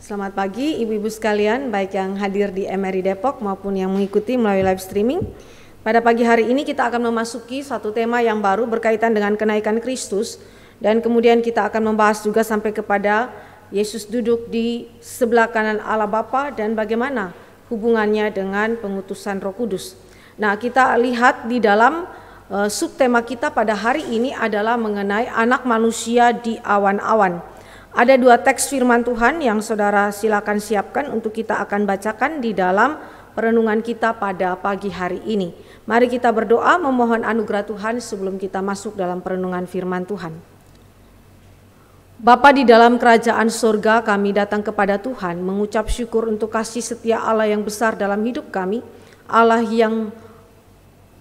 Selamat pagi ibu-ibu sekalian, baik yang hadir di MRI Depok maupun yang mengikuti melalui live streaming. Pada pagi hari ini kita akan memasuki satu tema yang baru berkaitan dengan kenaikan Kristus, dan kemudian kita akan membahas juga sampai kepada Yesus duduk di sebelah kanan Allah Bapa dan bagaimana hubungannya dengan pengutusan Roh Kudus. Nah, kita lihat di dalam subtema kita pada hari ini adalah mengenai anak manusia di awan-awan. Ada dua teks firman Tuhan yang saudara silakan siapkan untuk kita akan bacakan di dalam perenungan kita pada pagi hari ini. Mari kita berdoa memohon anugerah Tuhan sebelum kita masuk dalam perenungan firman Tuhan. Bapa di dalam kerajaan surga, kami datang kepada Tuhan mengucap syukur untuk kasih setia Allah yang besar dalam hidup kami, Allah yang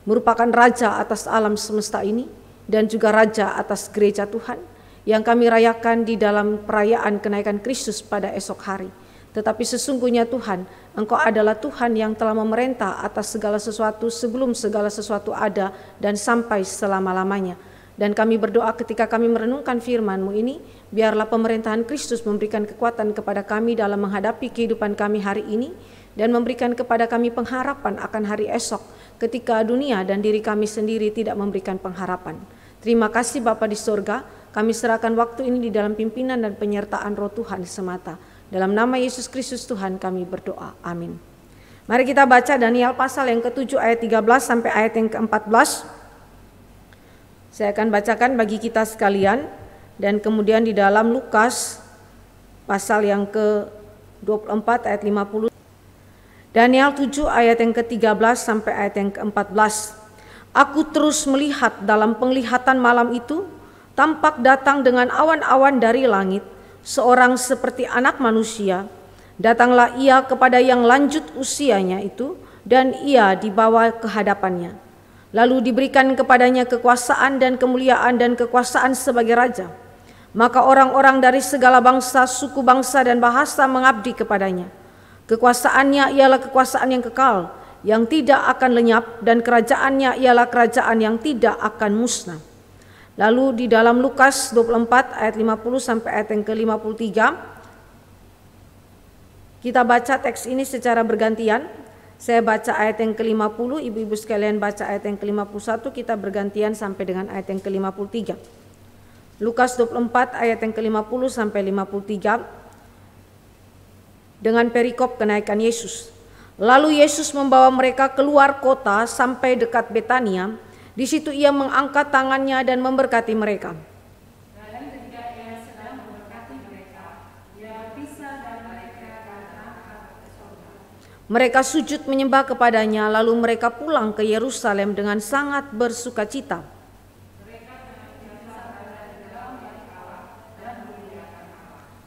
merupakan Raja atas alam semesta ini dan juga Raja atas gereja Tuhan yang kami rayakan di dalam perayaan kenaikan Kristus pada esok hari. Tetapi sesungguhnya Tuhan, Engkau adalah Tuhan yang telah memerintah atas segala sesuatu sebelum segala sesuatu ada dan sampai selama-lamanya. Dan kami berdoa ketika kami merenungkan firman-Mu ini, biarlah pemerintahan Kristus memberikan kekuatan kepada kami dalam menghadapi kehidupan kami hari ini, dan memberikan kepada kami pengharapan akan hari esok ketika dunia dan diri kami sendiri tidak memberikan pengharapan. Terima kasih Bapa di surga, kami serahkan waktu ini di dalam pimpinan dan penyertaan Roh Tuhan semata. Dalam nama Yesus Kristus Tuhan kami berdoa, amin. Mari kita baca Daniel pasal yang ke-7 ayat 13 sampai ayat yang ke-14. Saya akan bacakan bagi kita sekalian, dan kemudian di dalam Lukas pasal yang ke-24 ayat 50. Daniel 7 ayat yang ke-13 sampai ayat yang ke-14. Aku terus melihat dalam penglihatan malam itu, tampak datang dengan awan-awan dari langit, seorang seperti anak manusia. Datanglah ia kepada yang lanjut usianya itu, dan ia dibawa ke hadapannya. Lalu diberikan kepadanya kekuasaan dan kemuliaan dan kekuasaan sebagai raja. Maka orang-orang dari segala bangsa, suku bangsa dan bahasa mengabdi kepadanya. Kekuasaannya ialah kekuasaan yang kekal, yang tidak akan lenyap, dan kerajaannya ialah kerajaan yang tidak akan musnah. Lalu di dalam Lukas 24 ayat 50 sampai ayat yang ke-53, kita baca teks ini secara bergantian. Saya baca ayat yang ke-50, ibu-ibu sekalian baca ayat yang ke-51, kita bergantian sampai dengan ayat yang ke-53. Lukas 24 ayat yang ke-50 sampai 53 dengan perikop kenaikan Yesus. Lalu Yesus membawa mereka keluar kota sampai dekat Betania. Di situ ia mengangkat tangannya dan memberkati mereka. Dan ketika ia sedang memberkati mereka, ia berpisah dan mereka berangkat ke surga. Mereka sujud menyembah kepadanya, lalu mereka pulang ke Yerusalem dengan sangat bersukacita.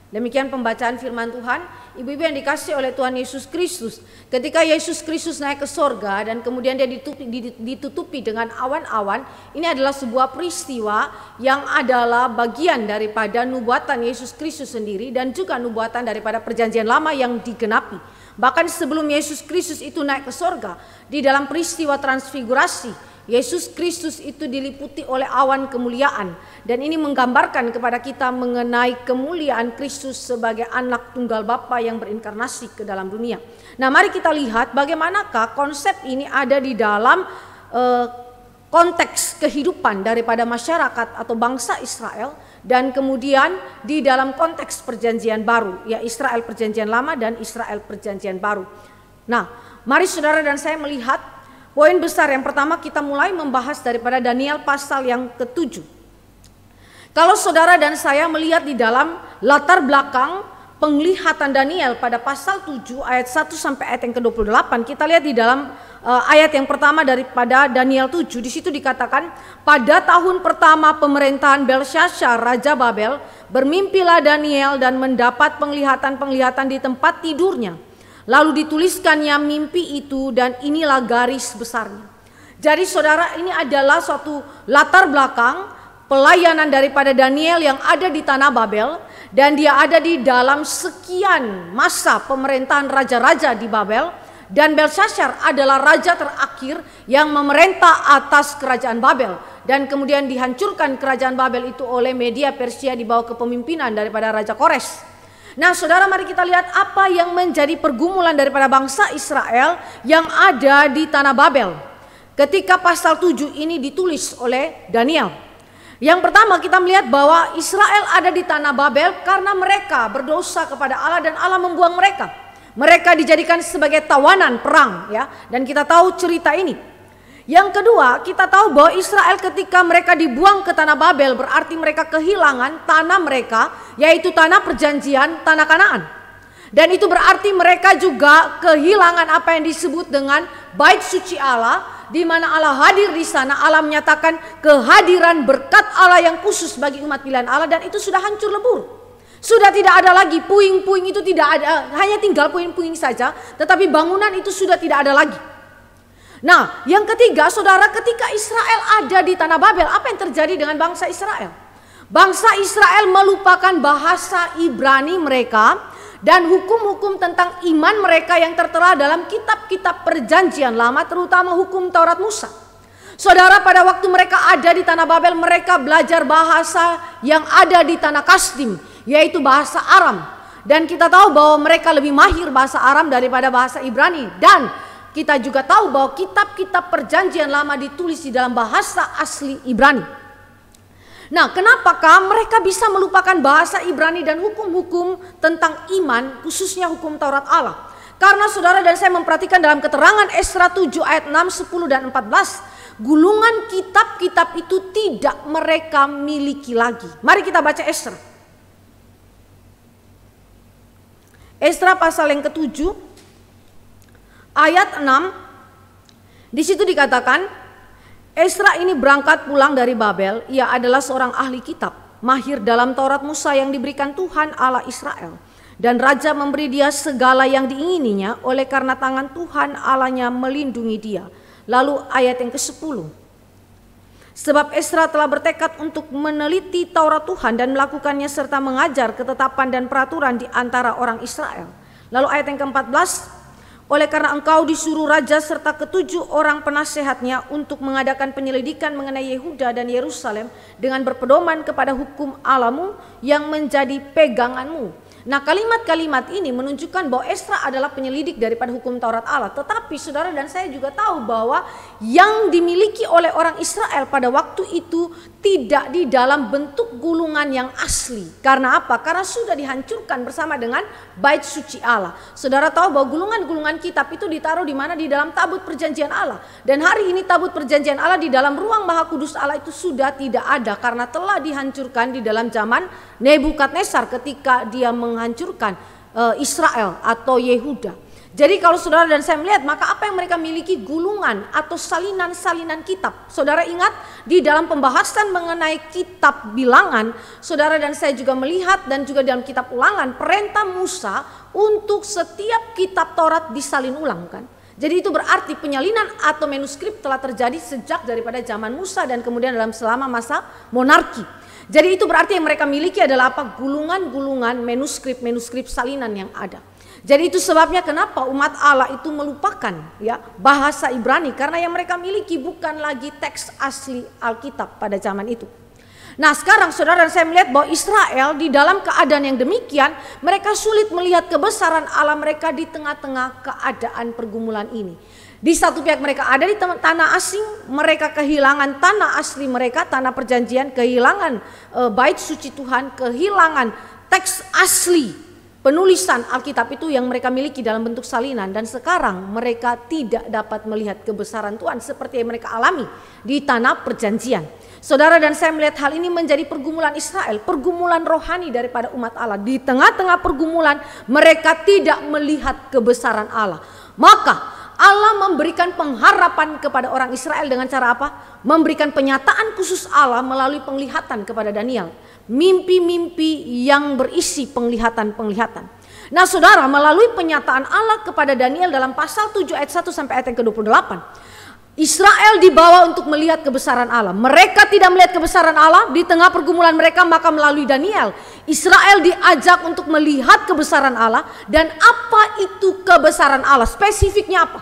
Demikian pembacaan firman Tuhan. Ibu-ibu yang dikasih oleh Tuhan Yesus Kristus, ketika Yesus Kristus naik ke sorga dan kemudian dia ditutupi dengan awan-awan, ini adalah sebuah peristiwa yang adalah bagian daripada nubuatan Yesus Kristus sendiri dan juga nubuatan daripada perjanjian lama yang digenapi. Bahkan sebelum Yesus Kristus itu naik ke sorga, di dalam peristiwa transfigurasi, Yesus Kristus itu diliputi oleh awan kemuliaan, dan ini menggambarkan kepada kita mengenai kemuliaan Kristus sebagai anak tunggal Bapa yang berinkarnasi ke dalam dunia. Nah, mari kita lihat bagaimanakah konsep ini ada di dalam konteks kehidupan daripada masyarakat atau bangsa Israel, dan kemudian di dalam konteks perjanjian baru, ya Israel perjanjian lama dan Israel perjanjian baru. Nah, mari saudara dan saya melihat poin besar yang pertama, kita mulai membahas daripada Daniel pasal yang ke-7. Kalau saudara dan saya melihat di dalam latar belakang penglihatan Daniel pada pasal 7 ayat 1 sampai ayat yang ke-28, kita lihat di dalam ayat yang pertama daripada Daniel 7, di situ dikatakan, pada tahun pertama pemerintahan Belsyazar Raja Babel, bermimpilah Daniel dan mendapat penglihatan-penglihatan di tempat tidurnya. Lalu dituliskannya mimpi itu dan inilah garis besarnya. Jadi saudara, ini adalah suatu latar belakang pelayanan daripada Daniel yang ada di tanah Babel, dan dia ada di dalam sekian masa pemerintahan raja-raja di Babel, dan Belsyazar adalah raja terakhir yang memerintah atas kerajaan Babel, dan kemudian dihancurkan kerajaan Babel itu oleh Media Persia di bawah kepemimpinan daripada Raja Kores. Nah saudara, mari kita lihat apa yang menjadi pergumulan daripada bangsa Israel yang ada di tanah Babel ketika pasal 7 ini ditulis oleh Daniel. Yang pertama, kita melihat bahwa Israel ada di tanah Babel karena mereka berdosa kepada Allah dan Allah membuang mereka. Mereka dijadikan sebagai tawanan perang, ya. Dan kita tahu cerita ini. Yang kedua, kita tahu bahwa Israel ketika mereka dibuang ke tanah Babel berarti mereka kehilangan tanah mereka, yaitu tanah perjanjian, tanah Kanaan. Dan itu berarti mereka juga kehilangan apa yang disebut dengan bait suci Allah, di mana Allah hadir di sana. Allah menyatakan kehadiran berkat Allah yang khusus bagi umat pilihan Allah, dan itu sudah hancur lebur. Sudah tidak ada lagi, puing-puing itu tidak ada, hanya tinggal puing-puing saja, tetapi bangunan itu sudah tidak ada lagi. Nah, yang ketiga, saudara, ketika Israel ada di tanah Babel, apa yang terjadi dengan bangsa Israel? Bangsa Israel melupakan bahasa Ibrani mereka dan hukum-hukum tentang iman mereka yang tertera dalam kitab-kitab perjanjian lama, terutama hukum Taurat Musa. Saudara, pada waktu mereka ada di tanah Babel, mereka belajar bahasa yang ada di tanah Kasdim, yaitu bahasa Aram. Dan kita tahu bahwa mereka lebih mahir bahasa Aram daripada bahasa Ibrani. Dan kita juga tahu bahwa kitab-kitab perjanjian lama ditulis di dalam bahasa asli Ibrani. Nah, kenapakah mereka bisa melupakan bahasa Ibrani dan hukum-hukum tentang iman, khususnya hukum Taurat Allah? Karena saudara dan saya memperhatikan dalam keterangan Esra 7 ayat 6, 10 dan 14, gulungan kitab-kitab itu tidak mereka miliki lagi. Mari kita baca Esra. Esra pasal yang ke-7 ayat 6, di situ dikatakan, Esra ini berangkat pulang dari Babel. Ia adalah seorang ahli kitab, mahir dalam Taurat Musa yang diberikan Tuhan Allah Israel. Dan raja memberi dia segala yang diingininya oleh karena tangan Tuhan Allahnya melindungi dia. Lalu ayat yang ke-10. Sebab Esra telah bertekad untuk meneliti Taurat Tuhan dan melakukannya serta mengajar ketetapan dan peraturan di antara orang Israel. Lalu ayat yang ke-14. Oleh karena engkau disuruh raja serta ke-7 orang penasehatnya untuk mengadakan penyelidikan mengenai Yehuda dan Yerusalem dengan berpedoman kepada hukum Allahmu yang menjadi peganganmu. Nah, kalimat-kalimat ini menunjukkan bahwa Esra adalah penyelidik daripada hukum Taurat Allah. Tetapi saudara dan saya juga tahu bahwa yang dimiliki oleh orang Israel pada waktu itu tidak di dalam bentuk gulungan yang asli. Karena apa? Karena sudah dihancurkan bersama dengan bait suci Allah. Saudara tahu bahwa gulungan-gulungan kitab itu ditaruh di mana? Di dalam tabut perjanjian Allah. Dan hari ini tabut perjanjian Allah di dalam ruang maha kudus Allah itu sudah tidak ada, karena telah dihancurkan di dalam zaman Nebukadnezar ketika dia menghancurkan Israel atau Yehuda. Jadi kalau saudara dan saya melihat, maka apa yang mereka miliki? Gulungan atau salinan-salinan kitab. Saudara ingat di dalam pembahasan mengenai kitab bilangan, saudara dan saya juga melihat, dan juga dalam kitab ulangan, perintah Musa untuk setiap kitab Taurat disalin ulang, kan? Jadi itu berarti penyalinan atau manuskrip telah terjadi sejak daripada zaman Musa dan kemudian dalam selama masa monarki. Jadi itu berarti yang mereka miliki adalah apa? Gulungan-gulungan manuskrip salinan yang ada. Jadi itu sebabnya kenapa umat Allah itu melupakan ya bahasa Ibrani, karena yang mereka miliki bukan lagi teks asli Alkitab pada zaman itu. Nah, sekarang saudara dan saya melihat bahwa Israel di dalam keadaan yang demikian, mereka sulit melihat kebesaran Allah mereka di tengah-tengah keadaan pergumulan ini. Di satu pihak mereka ada di tanah asing, mereka kehilangan tanah asli mereka, tanah perjanjian, kehilangan bait suci Tuhan, kehilangan teks asli penulisan Alkitab itu yang mereka miliki dalam bentuk salinan. Dan sekarang mereka tidak dapat melihat kebesaran Tuhan seperti yang mereka alami di tanah perjanjian. Saudara dan saya melihat hal ini menjadi pergumulan Israel, pergumulan rohani daripada umat Allah. Di tengah-tengah pergumulan mereka tidak melihat kebesaran Allah. Maka Allah memberikan pengharapan kepada orang Israel dengan cara apa? Memberikan penyataan khusus Allah melalui penglihatan kepada Daniel. Mimpi-mimpi yang berisi penglihatan-penglihatan. Nah saudara, melalui penyataan Allah kepada Daniel dalam pasal 7 ayat 1 sampai ayat yang ke-28. Israel dibawa untuk melihat kebesaran Allah. Mereka tidak melihat kebesaran Allah di tengah pergumulan mereka, maka melalui Daniel Israel diajak untuk melihat kebesaran Allah. Dan apa itu kebesaran Allah? Spesifiknya apa?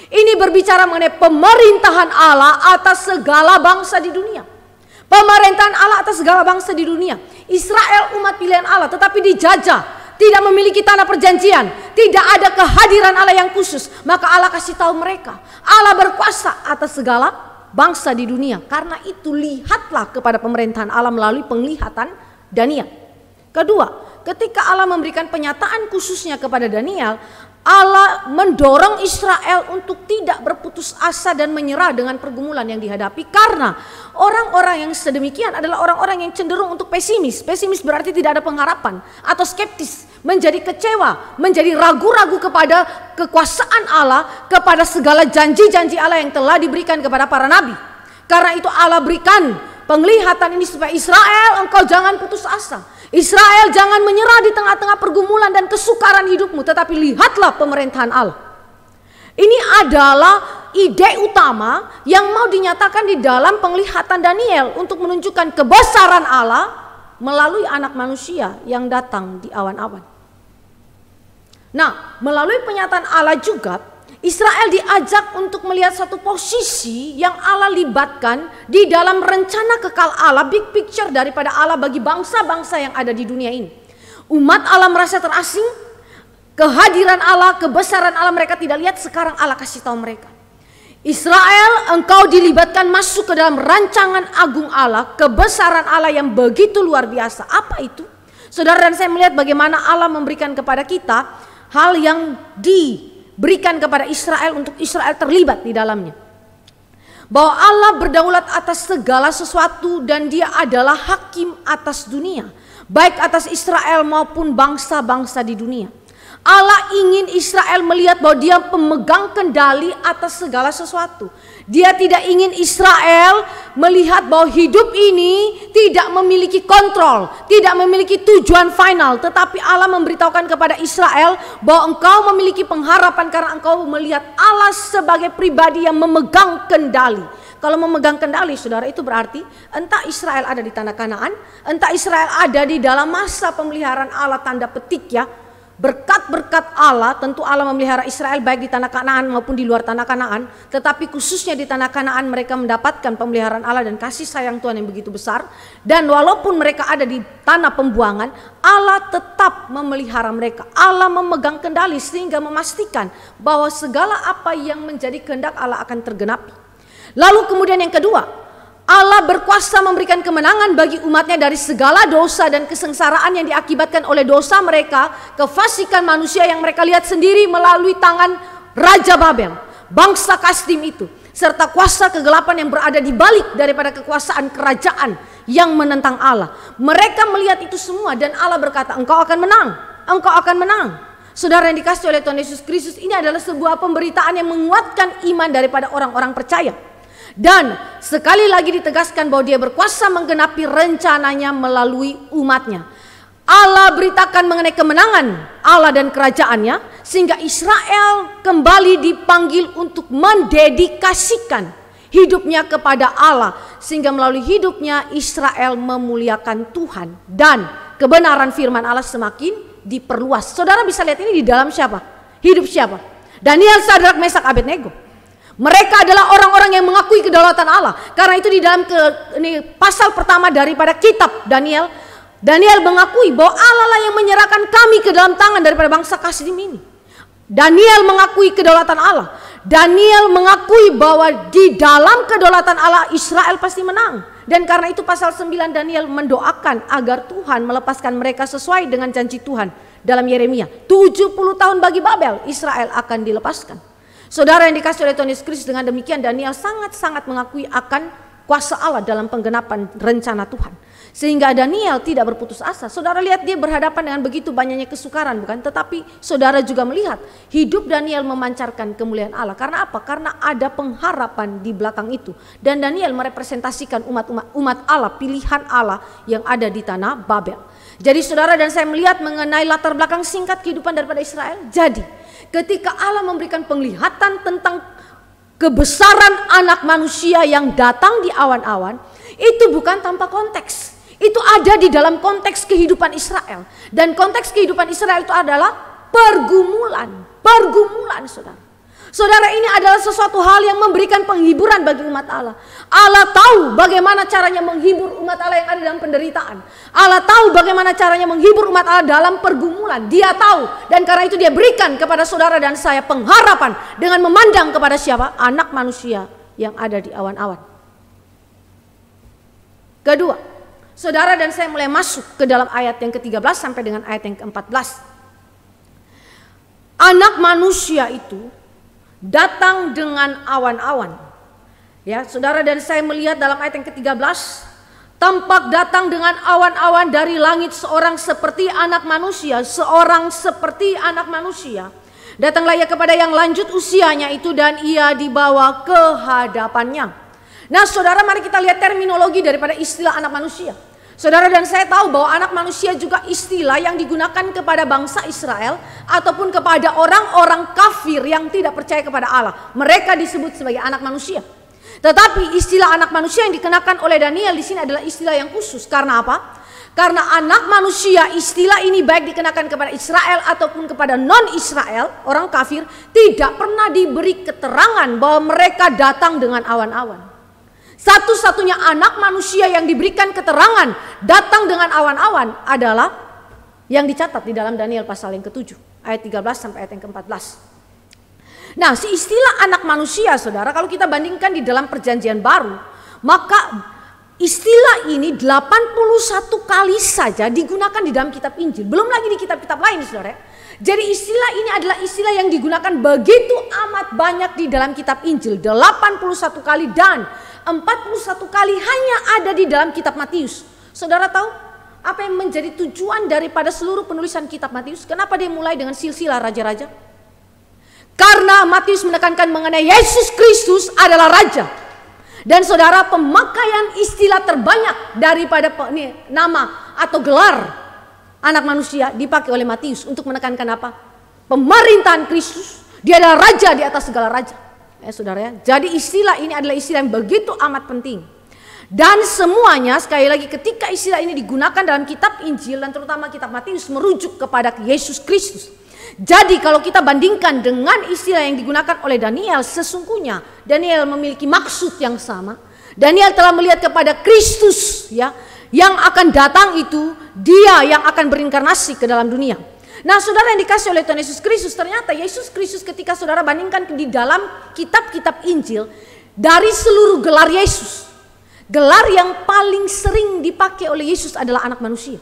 Ini berbicara mengenai pemerintahan Allah atas segala bangsa di dunia. Pemerintahan Allah atas segala bangsa di dunia. Israel umat pilihan Allah, tetapi dijajah, tidak memiliki tanah perjanjian, tidak ada kehadiran Allah yang khusus, maka Allah kasih tahu mereka, Allah berkuasa atas segala bangsa di dunia. Karena itu lihatlah kepada pemerintahan Allah melalui penglihatan Daniel. Kedua, ketika Allah memberikan penyataan khususnya kepada Daniel, Allah mendorong Israel untuk tidak berputus asa dan menyerah dengan pergumulan yang dihadapi. Karena orang-orang yang sedemikian adalah orang-orang yang cenderung untuk pesimis. Pesimis berarti tidak ada pengharapan atau skeptis, menjadi kecewa, menjadi ragu-ragu kepada kekuasaan Allah, kepada segala janji-janji Allah yang telah diberikan kepada para nabi. Karena itu Allah berikan penglihatan ini supaya Israel, engkau jangan putus asa. Israel, jangan menyerah di tengah-tengah pergumulan dan kesukaran hidupmu, tetapi lihatlah pemerintahan Allah. Ini adalah ide utama yang mau dinyatakan di dalam penglihatan Daniel untuk menunjukkan kebesaran Allah melalui anak manusia yang datang di awan-awan. Nah, melalui penyataan Allah juga Israel diajak untuk melihat satu posisi yang Allah libatkan di dalam rencana kekal Allah, big picture daripada Allah bagi bangsa-bangsa yang ada di dunia ini. Umat Allah merasa terasing, kehadiran Allah, kebesaran Allah mereka tidak lihat, sekarang Allah kasih tahu mereka. Israel, engkau dilibatkan masuk ke dalam rancangan agung Allah, kebesaran Allah yang begitu luar biasa. Apa itu? Saudara dan saya melihat bagaimana Allah memberikan kepada kita hal yang diberikan kepada Israel untuk Israel terlibat di dalamnya. Bahwa Allah berdaulat atas segala sesuatu dan dia adalah hakim atas dunia. Baik atas Israel maupun bangsa-bangsa di dunia. Allah ingin Israel melihat bahwa dia pemegang kendali atas segala sesuatu. Dia tidak ingin Israel melihat bahwa hidup ini tidak memiliki kontrol, tidak memiliki tujuan final. Tetapi Allah memberitahukan kepada Israel bahwa engkau memiliki pengharapan karena engkau melihat Allah sebagai pribadi yang memegang kendali. Kalau memegang kendali, saudara, itu berarti entah Israel ada di tanah Kanaan, entah Israel ada di dalam masa pemeliharaan Allah tanda petik ya. Berkat-berkat Allah, tentu Allah memelihara Israel baik di tanah Kanaan maupun di luar tanah Kanaan. Tetapi khususnya di tanah Kanaan mereka mendapatkan pemeliharaan Allah dan kasih sayang Tuhan yang begitu besar. Dan walaupun mereka ada di tanah pembuangan, Allah tetap memelihara mereka. Allah memegang kendali sehingga memastikan bahwa segala apa yang menjadi kehendak Allah akan tergenapi. Lalu kemudian yang kedua, Allah berkuasa memberikan kemenangan bagi umatnya dari segala dosa dan kesengsaraan yang diakibatkan oleh dosa mereka, kefasikan manusia yang mereka lihat sendiri melalui tangan Raja Babel, bangsa Kasdim itu, serta kuasa kegelapan yang berada di balik daripada kekuasaan kerajaan yang menentang Allah. Mereka melihat itu semua dan Allah berkata, engkau akan menang, engkau akan menang. Saudara yang dikasihi oleh Tuhan Yesus Kristus, ini adalah sebuah pemberitaan yang menguatkan iman daripada orang-orang percaya. Dan sekali lagi ditegaskan bahwa dia berkuasa menggenapi rencananya melalui umatnya. Allah beritakan mengenai kemenangan Allah dan kerajaannya sehingga Israel kembali dipanggil untuk mendedikasikan hidupnya kepada Allah. Sehingga melalui hidupnya Israel memuliakan Tuhan dan kebenaran firman Allah semakin diperluas. Saudara bisa lihat ini di dalam siapa? Hidup siapa? Daniel, Sadrak, Mesak, Abednego. Mereka adalah orang-orang yang mengakui kedaulatan Allah. Karena itu di dalam pasal pertama daripada kitab Daniel, Daniel mengakui bahwa Allah lah yang menyerahkan kami ke dalam tangan daripada bangsa Kasdim ini. Daniel mengakui kedaulatan Allah. Daniel mengakui bahwa di dalam kedaulatan Allah Israel pasti menang. Dan karena itu pasal 9 Daniel mendoakan agar Tuhan melepaskan mereka sesuai dengan janji Tuhan dalam Yeremia. 70 tahun bagi Babel, Israel akan dilepaskan. Saudara yang dikasihi oleh Tuhan Yesus Kristus, dengan demikian Daniel sangat-sangat mengakui akan kuasa Allah dalam penggenapan rencana Tuhan. Sehingga Daniel tidak berputus asa. Saudara lihat dia berhadapan dengan begitu banyaknya kesukaran, bukan? Tetapi saudara juga melihat hidup Daniel memancarkan kemuliaan Allah. Karena apa? Karena ada pengharapan di belakang itu. Dan Daniel merepresentasikan umat Allah, pilihan Allah yang ada di tanah Babel. Jadi saudara dan saya melihat mengenai latar belakang singkat kehidupan daripada Israel. Jadi ketika Allah memberikan penglihatan tentang kebesaran anak manusia yang datang di awan-awan, itu bukan tanpa konteks. Itu ada di dalam konteks kehidupan Israel. Dan konteks kehidupan Israel itu adalah pergumulan. Pergumulan, saudara. Saudara, ini adalah sesuatu hal yang memberikan penghiburan bagi umat Allah. Allah tahu bagaimana caranya menghibur umat Allah yang ada dalam penderitaan. Allah tahu bagaimana caranya menghibur umat Allah dalam pergumulan. Dia tahu, dan karena itu dia berikan kepada saudara dan saya pengharapan dengan memandang kepada siapa? Anak manusia yang ada di awan-awan. Kedua, saudara dan saya mulai masuk ke dalam ayat yang ke-13 sampai dengan ayat yang ke-14. Anak manusia itu datang dengan awan-awan. Ya, saudara dan saya melihat dalam ayat yang ke-13, tampak datang dengan awan-awan dari langit seorang seperti anak manusia, seorang seperti anak manusia. Datanglah ia kepada yang lanjut usianya itu dan ia dibawa ke hadapannya. Nah, saudara, mari kita lihat terminologi daripada istilah anak manusia. Saudara dan saya tahu bahwa anak manusia juga istilah yang digunakan kepada bangsa Israel ataupun kepada orang-orang kafir yang tidak percaya kepada Allah. Mereka disebut sebagai anak manusia. Tetapi istilah anak manusia yang dikenakan oleh Daniel di sini adalah istilah yang khusus. Karena apa? Karena anak manusia, istilah ini baik dikenakan kepada Israel ataupun kepada non-Israel, orang kafir, tidak pernah diberi keterangan bahwa mereka datang dengan awan-awan. Satu-satunya anak manusia yang diberikan keterangan datang dengan awan-awan adalah yang dicatat di dalam Daniel pasal yang ke-7 ayat 13 sampai ayat yang ke-14. Nah, si istilah anak manusia, saudara, kalau kita bandingkan di dalam perjanjian baru, maka istilah ini 81 kali saja digunakan di dalam kitab Injil. Belum lagi di kitab-kitab lain, saudara. Jadi istilah ini adalah istilah yang digunakan begitu amat banyak di dalam kitab Injil. 81 kali dan 41 kali hanya ada di dalam kitab Matius. Saudara tahu apa yang menjadi tujuan daripada seluruh penulisan kitab Matius? Kenapa dia mulai dengan silsilah raja-raja? Karena Matius menekankan mengenai Yesus Kristus adalah raja. Dan saudara, pemakaian istilah terbanyak daripada nama atau gelar anak manusia dipakai oleh Matius untuk menekankan apa? Pemerintahan Kristus. Dia adalah raja di atas segala raja. Saudara ya. Jadi istilah ini adalah istilah yang begitu amat penting. Dan semuanya, sekali lagi, ketika istilah ini digunakan dalam kitab Injil dan terutama kitab Matius, merujuk kepada Yesus Kristus. Jadi kalau kita bandingkan dengan istilah yang digunakan oleh Daniel, sesungguhnya Daniel memiliki maksud yang sama. Daniel telah melihat kepada Kristus, ya, yang akan datang itu, dia yang akan berinkarnasi ke dalam dunia. Nah, saudara yang dikasih oleh Tuhan Yesus Kristus, ternyata Yesus Kristus ketika saudara bandingkan di dalam kitab-kitab Injil, dari seluruh gelar Yesus, gelar yang paling sering dipakai oleh Yesus adalah anak manusia.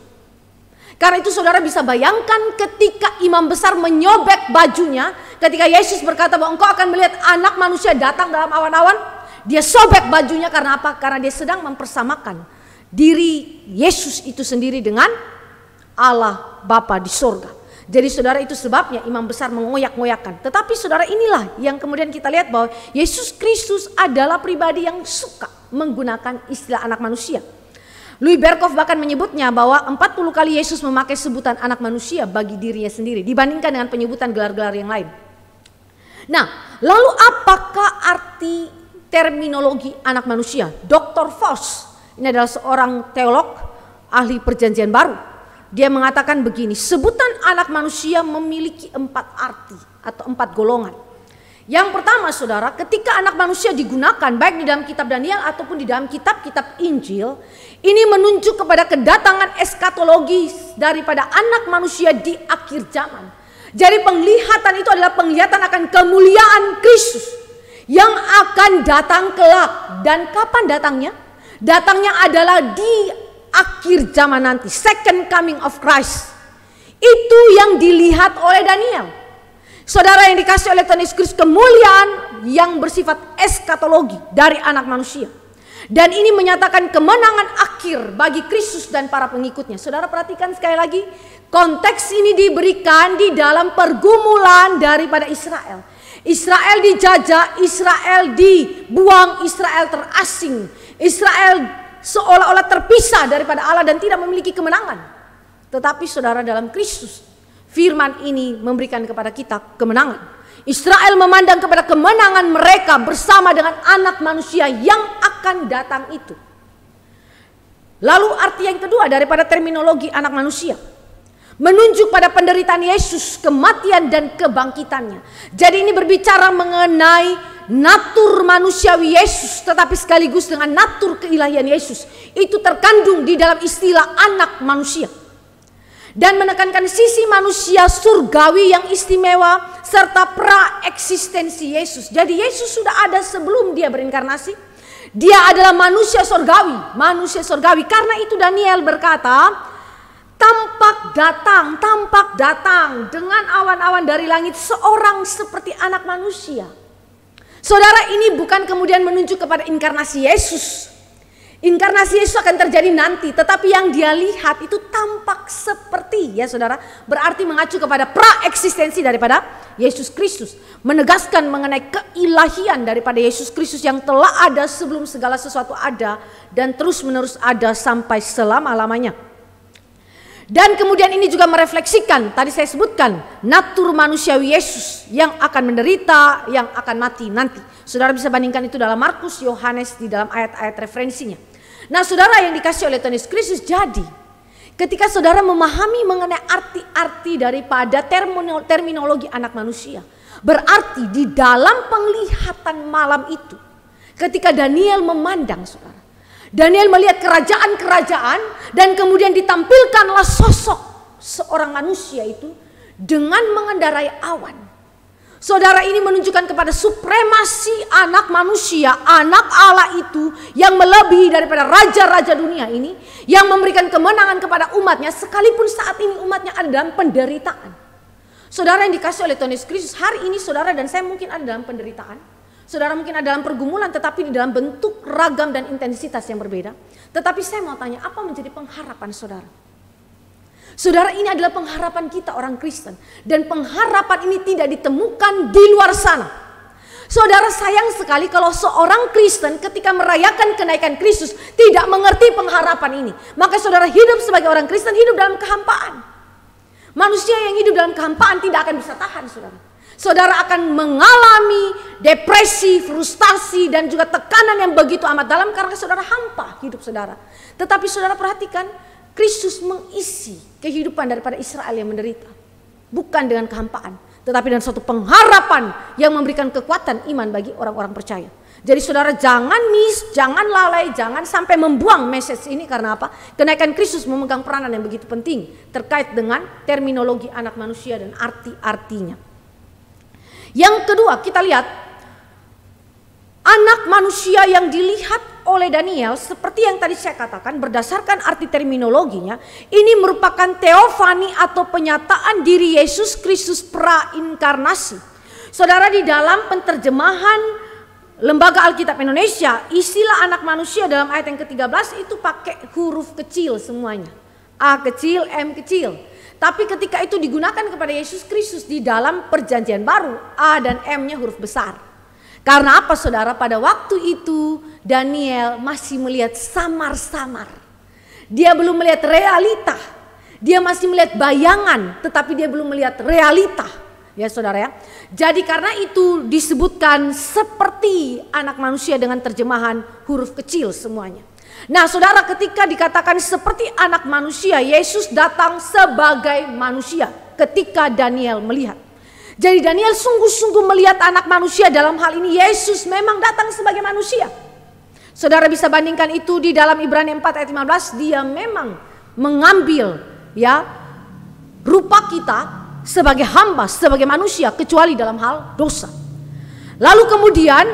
Karena itu saudara bisa bayangkan ketika imam besar menyobek bajunya, ketika Yesus berkata bahwa engkau akan melihat anak manusia datang dalam awan-awan, dia sobek bajunya karena apa? Karena dia sedang mempersamakan diri Yesus itu sendiri dengan Allah Bapa di sorga. Jadi saudara, itu sebabnya imam besar mengoyak-ngoyakan. Tetapi saudara, inilah yang kemudian kita lihat bahwa Yesus Kristus adalah pribadi yang suka menggunakan istilah anak manusia. Louis Berkhof bahkan menyebutnya bahwa 40 kali Yesus memakai sebutan anak manusia bagi dirinya sendiri dibandingkan dengan penyebutan gelar-gelar yang lain. Nah, lalu apakah arti terminologi anak manusia? Dr. Voss, ini adalah seorang teolog ahli perjanjian baru. Dia mengatakan begini, sebutan anak manusia memiliki 4 arti atau 4 golongan. Yang pertama saudara, ketika anak manusia digunakan baik di dalam kitab Daniel ataupun di dalam kitab-kitab Injil, ini menunjuk kepada kedatangan eskatologi daripada anak manusia di akhir zaman. Jadi penglihatan itu adalah penglihatan akan kemuliaan Kristus yang akan datang kelak. Dan kapan datangnya? Datangnya adalah di akhir zaman nanti, second coming of Christ. Itu yang dilihat oleh Daniel. Saudara yang dikasih oleh Tuhan Yesus Kristus, kemuliaan yang bersifat eskatologi dari anak manusia. Dan ini menyatakan kemenangan akhir bagi Kristus dan para pengikutnya. Saudara perhatikan sekali lagi, konteks ini diberikan di dalam pergumulan daripada Israel. Israel dijajah, Israel dibuang, Israel terasing, Israel seolah-olah terpisah daripada Allah dan tidak memiliki kemenangan. Tetapi saudara, dalam Kristus, firman ini memberikan kepada kita kemenangan. Israel memandang kepada kemenangan mereka bersama dengan anak manusia yang akan datang itu. Lalu arti yang kedua daripada terminologi anak manusia, menunjuk pada penderitaan Yesus, kematian dan kebangkitannya. Jadi ini berbicara mengenai natur manusiawi Yesus, tetapi sekaligus dengan natur keilahian Yesus. Itu terkandung di dalam istilah anak manusia. Dan menekankan sisi manusia surgawi yang istimewa serta pra-eksistensi Yesus. Jadi Yesus sudah ada sebelum dia berinkarnasi. Dia adalah manusia surgawi, manusia surgawi. Karena itu Daniel berkata, tampak datang dengan awan-awan dari langit seorang seperti anak manusia. Saudara, ini bukan kemudian menunjuk kepada inkarnasi Yesus. Inkarnasi Yesus akan terjadi nanti, tetapi yang dia lihat itu tampak seperti, ya saudara, berarti mengacu kepada pra-eksistensi daripada Yesus Kristus, menegaskan mengenai keilahian daripada Yesus Kristus yang telah ada sebelum segala sesuatu ada dan terus menerus ada sampai selama-lamanya. Dan kemudian ini juga merefleksikan, tadi saya sebutkan, natur manusiawi Yesus yang akan menderita, yang akan mati nanti. Saudara bisa bandingkan itu dalam Markus, Yohanes, di dalam ayat-ayat referensinya. Nah saudara yang dikasih oleh Tuhan Yesus Kristus, jadi ketika saudara memahami mengenai arti-arti daripada terminologi anak manusia, berarti di dalam penglihatan malam itu, ketika Daniel memandang saudara, Daniel melihat kerajaan-kerajaan dan kemudian ditampilkanlah sosok seorang manusia itu dengan mengendarai awan. Saudara, ini menunjukkan kepada supremasi anak manusia, anak Allah itu yang melebihi daripada raja-raja dunia ini, yang memberikan kemenangan kepada umatnya sekalipun saat ini umatnya ada dalam penderitaan. Saudara yang dikasih oleh Tuhan Yesus Kristus, hari ini saudara dan saya mungkin ada dalam penderitaan. Saudara mungkin ada dalam pergumulan, tetapi di dalam bentuk ragam dan intensitas yang berbeda. Tetapi saya mau tanya, apa menjadi pengharapan saudara? Saudara, ini adalah pengharapan kita orang Kristen. Dan pengharapan ini tidak ditemukan di luar sana. Saudara, sayang sekali kalau seorang Kristen ketika merayakan kenaikan Kristus tidak mengerti pengharapan ini. Maka saudara hidup sebagai orang Kristen, hidup dalam kehampaan. Manusia yang hidup dalam kehampaan tidak akan bisa tahan, saudara. Saudara akan mengalami depresi, frustasi, dan juga tekanan yang begitu amat dalam karena saudara hampa hidup saudara. Tetapi saudara perhatikan, Kristus mengisi kehidupan daripada Israel yang menderita. Bukan dengan kehampaan, tetapi dengan suatu pengharapan yang memberikan kekuatan iman bagi orang-orang percaya. Jadi saudara jangan miss, jangan lalai, jangan sampai membuang message ini. Karena apa? Kenaikan Kristus memegang peranan yang begitu penting terkait dengan terminologi anak manusia dan arti-artinya. Yang kedua, kita lihat anak manusia yang dilihat oleh Daniel seperti yang tadi saya katakan berdasarkan arti terminologinya, ini merupakan teofani atau penyataan diri Yesus Kristus pra-inkarnasi. Saudara, di dalam penterjemahan Lembaga Alkitab Indonesia, istilah anak manusia dalam ayat yang ke-13 itu pakai huruf kecil semuanya. A kecil, M kecil. Tapi ketika itu digunakan kepada Yesus Kristus di dalam perjanjian baru, A dan M-nya huruf besar. Karena apa saudara? Pada waktu itu Daniel masih melihat samar-samar. Dia belum melihat realita. Dia masih melihat bayangan, tetapi dia belum melihat realita. Ya saudara ya. Jadi karena itu disebutkan seperti anak manusia dengan terjemahan huruf kecil semuanya. Nah saudara, ketika dikatakan seperti anak manusia, Yesus datang sebagai manusia ketika Daniel melihat. Jadi Daniel sungguh-sungguh melihat anak manusia, dalam hal ini Yesus memang datang sebagai manusia. Saudara bisa bandingkan itu di dalam Ibrani 4 ayat 15, dia memang mengambil ya rupa kita sebagai hamba, sebagai manusia, kecuali dalam hal dosa. Lalu kemudian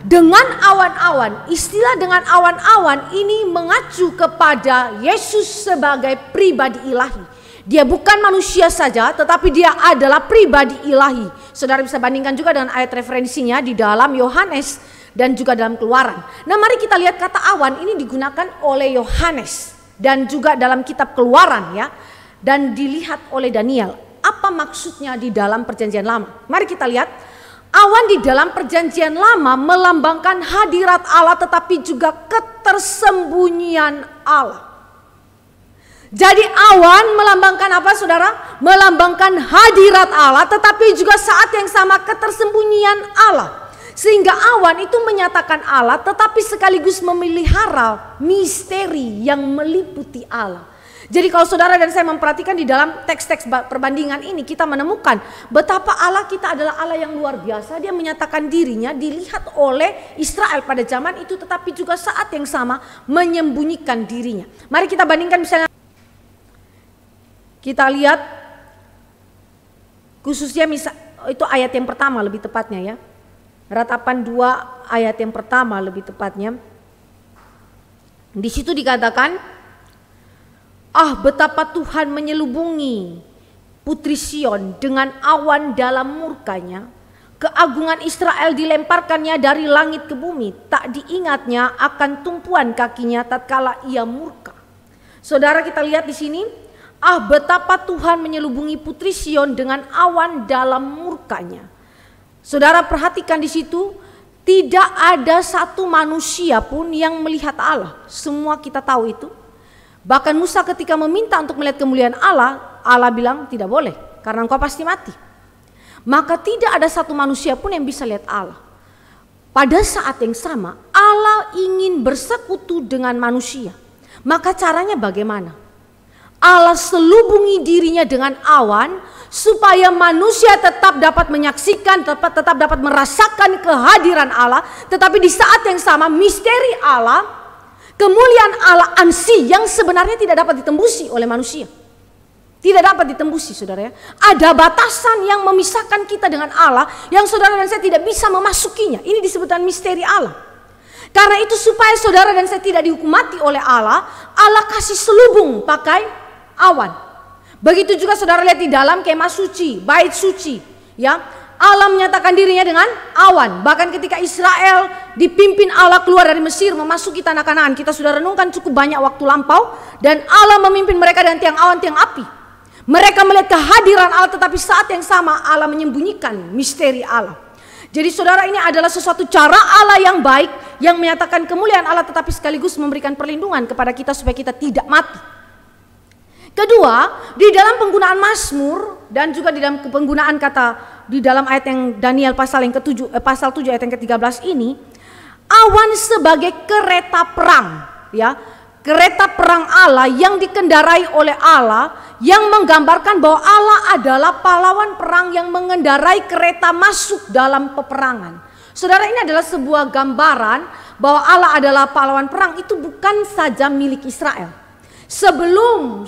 dengan awan-awan, istilah dengan awan-awan ini mengacu kepada Yesus sebagai pribadi ilahi. Dia bukan manusia saja, tetapi dia adalah pribadi ilahi. Saudara bisa bandingkan juga dengan ayat referensinya di dalam Yohanes dan juga dalam Keluaran. Nah mari kita lihat kata awan ini digunakan oleh Yohanes dan juga dalam kitab Keluaran ya. Dan dilihat oleh Daniel. Apa maksudnya di dalam perjanjian lama? Mari kita lihat. Awan di dalam perjanjian lama melambangkan hadirat Allah tetapi juga ketersembunyian Allah. Jadi awan melambangkan apa saudara? Melambangkan hadirat Allah tetapi juga saat yang sama ketersembunyian Allah. Sehingga awan itu menyatakan Allah tetapi sekaligus memelihara misteri yang meliputi Allah. Jadi kalau saudara dan saya memperhatikan di dalam teks-teks perbandingan ini, kita menemukan betapa Allah kita adalah Allah yang luar biasa. Dia menyatakan dirinya dilihat oleh Israel pada zaman itu, tetapi juga saat yang sama menyembunyikan dirinya. Mari kita bandingkan, misalnya kita lihat khususnya itu ayat yang pertama lebih tepatnya ya. Ratapan 2 ayat yang pertama lebih tepatnya. Di situ dikatakan, ah betapa Tuhan menyelubungi putri Sion dengan awan dalam murkanya. Keagungan Israel dilemparkannya dari langit ke bumi. Tak diingatnya akan tumpuan kakinya tatkala ia murka. Saudara, kita lihat di sini, ah betapa Tuhan menyelubungi putri Sion dengan awan dalam murkanya. Saudara perhatikan di situ, tidak ada satu manusia pun yang melihat Allah. Semua kita tahu itu. Bahkan Musa ketika meminta untuk melihat kemuliaan Allah, Allah bilang tidak boleh karena engkau pasti mati. Maka tidak ada satu manusia pun yang bisa lihat Allah. Pada saat yang sama Allah ingin bersekutu dengan manusia. Maka caranya bagaimana? Allah selubungi dirinya dengan awan supaya manusia tetap dapat menyaksikan, tetap dapat merasakan kehadiran Allah. Tetapi di saat yang sama misteri Allah, kemuliaan Allah ansi yang sebenarnya tidak dapat ditembusi oleh manusia. Tidak dapat ditembusi, saudara ya. Ada batasan yang memisahkan kita dengan Allah yang saudara dan saya tidak bisa memasukinya. Ini disebutkan misteri Allah. Karena itu supaya saudara dan saya tidak dihukum mati oleh Allah, Allah kasih selubung pakai awan. Begitu juga saudara lihat di dalam kemah suci, bait suci, ya. Allah menyatakan dirinya dengan awan. Bahkan ketika Israel dipimpin Allah keluar dari Mesir memasuki tanah Kanaan, kita sudah renungkan cukup banyak waktu lampau, dan Allah memimpin mereka dengan tiang awan, tiang api. Mereka melihat kehadiran Allah, tetapi saat yang sama Allah menyembunyikan misteri Allah. Jadi saudara, ini adalah sesuatu cara Allah yang baik yang menyatakan kemuliaan Allah, tetapi sekaligus memberikan perlindungan kepada kita supaya kita tidak mati. Kedua, di dalam penggunaan Mazmur dan juga di dalam penggunaan kata di dalam ayat yang Daniel pasal yang ke-7 pasal 7 ayat yang ke-13 ini, awan sebagai kereta perang, ya. Kereta perang Allah yang dikendarai oleh Allah, yang menggambarkan bahwa Allah adalah pahlawan perang yang mengendarai kereta masuk dalam peperangan. Saudara, ini adalah sebuah gambaran bahwa Allah adalah pahlawan perang. Itu bukan saja milik Israel. Sebelum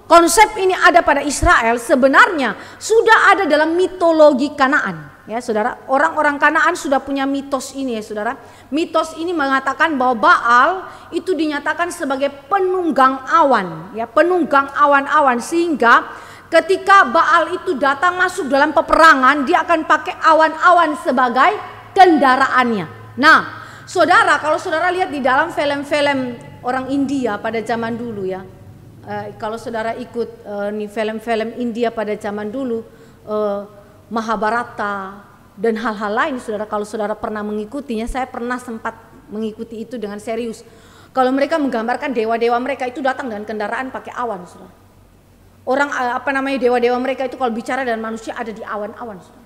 konsep ini ada pada Israel, sebenarnya sudah ada dalam mitologi Kanaan. Ya saudara, orang-orang Kanaan sudah punya mitos ini ya saudara. Mitos ini mengatakan bahwa Baal itu dinyatakan sebagai penunggang awan, ya, penunggang awan-awan, sehingga ketika Baal itu datang masuk dalam peperangan, dia akan pakai awan-awan sebagai kendaraannya. Nah, saudara, kalau saudara lihat di dalam film-film orang India pada zaman dulu ya, kalau saudara ikut nih film-film India pada zaman dulu, Mahabharata dan hal-hal lain, saudara, kalau saudara pernah mengikutinya, saya pernah sempat mengikuti itu dengan serius. Kalau mereka menggambarkan dewa-dewa mereka itu datang dengan kendaraan pakai awan, saudara. Orang dewa-dewa mereka itu kalau bicara dengan manusia ada di awan-awan, saudara.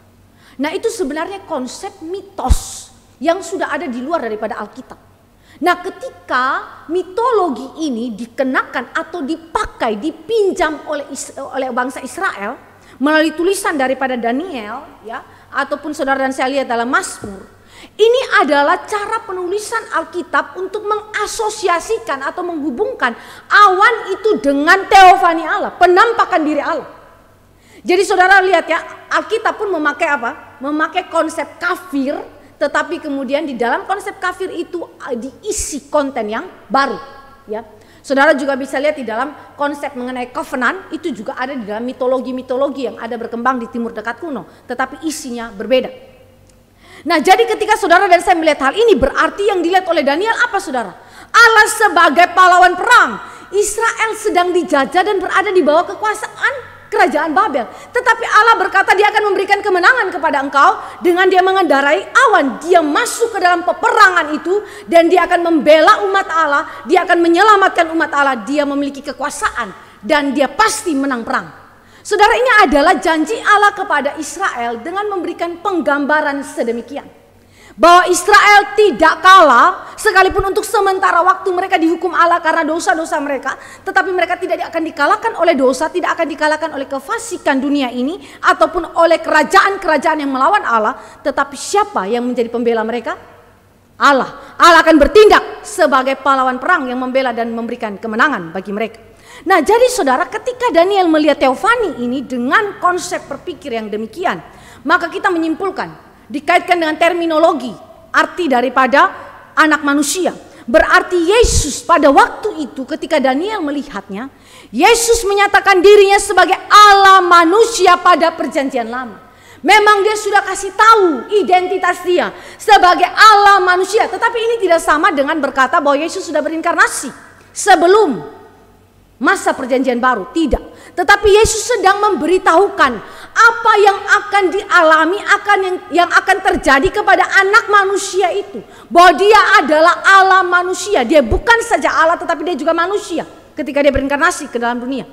Nah, itu sebenarnya konsep mitos yang sudah ada di luar daripada Alkitab. Nah, ketika mitologi ini dikenakan atau dipakai, dipinjam oleh bangsa Israel melalui tulisan daripada Daniel, ya, ataupun saudara dan saya lihat dalam Mazmur, ini adalah cara penulisan Alkitab untuk mengasosiasikan atau menghubungkan awan itu dengan teofani Allah, penampakan diri Allah. Jadi saudara lihat ya, Alkitab pun memakai apa? Memakai konsep kafir, tetapi kemudian di dalam konsep kafir itu diisi konten yang baru, ya. Saudara juga bisa lihat di dalam konsep mengenai covenant, itu juga ada di dalam mitologi-mitologi yang ada berkembang di timur dekat kuno, tetapi isinya berbeda. Nah, jadi ketika saudara dan saya melihat hal ini, berarti yang dilihat oleh Daniel apa, saudara? Allah sebagai pahlawan perang. Israel sedang dijajah dan berada di bawah kekuasaan kerajaan Babel. Tetapi Allah berkata dia akan memberikan kemenangan kepada engkau dengan dia mengendarai awan. Dia masuk ke dalam peperangan itu dan dia akan membela umat Allah. Dia akan menyelamatkan umat Allah. Dia memiliki kekuasaan dan dia pasti menang perang. Saudara, ini adalah janji Allah kepada Israel dengan memberikan penggambaran sedemikian. Bahwa Israel tidak kalah sekalipun untuk sementara waktu mereka dihukum Allah karena dosa-dosa mereka. Tetapi mereka tidak akan dikalahkan oleh dosa, tidak akan dikalahkan oleh kefasikan dunia ini ataupun oleh kerajaan-kerajaan yang melawan Allah. Tetapi siapa yang menjadi pembela mereka? Allah. Allah akan bertindak sebagai pahlawan perang yang membela dan memberikan kemenangan bagi mereka. Nah, jadi saudara, ketika Daniel melihat teofani ini dengan konsep berpikir yang demikian, maka kita menyimpulkan dikaitkan dengan terminologi arti daripada anak manusia. Berarti Yesus pada waktu itu ketika Daniel melihatnya, Yesus menyatakan dirinya sebagai Allah manusia pada perjanjian lama. Memang dia sudah kasih tahu identitas dia sebagai Allah manusia. Tetapi ini tidak sama dengan berkata bahwa Yesus sudah berinkarnasi sebelum masa perjanjian baru. Tidak. Tetapi Yesus sedang memberitahukan apa yang akan dialami, yang akan terjadi kepada anak manusia itu. Bahwa dia adalah Allah manusia. Dia bukan saja Allah tetapi dia juga manusia ketika dia berinkarnasi ke dalam dunia.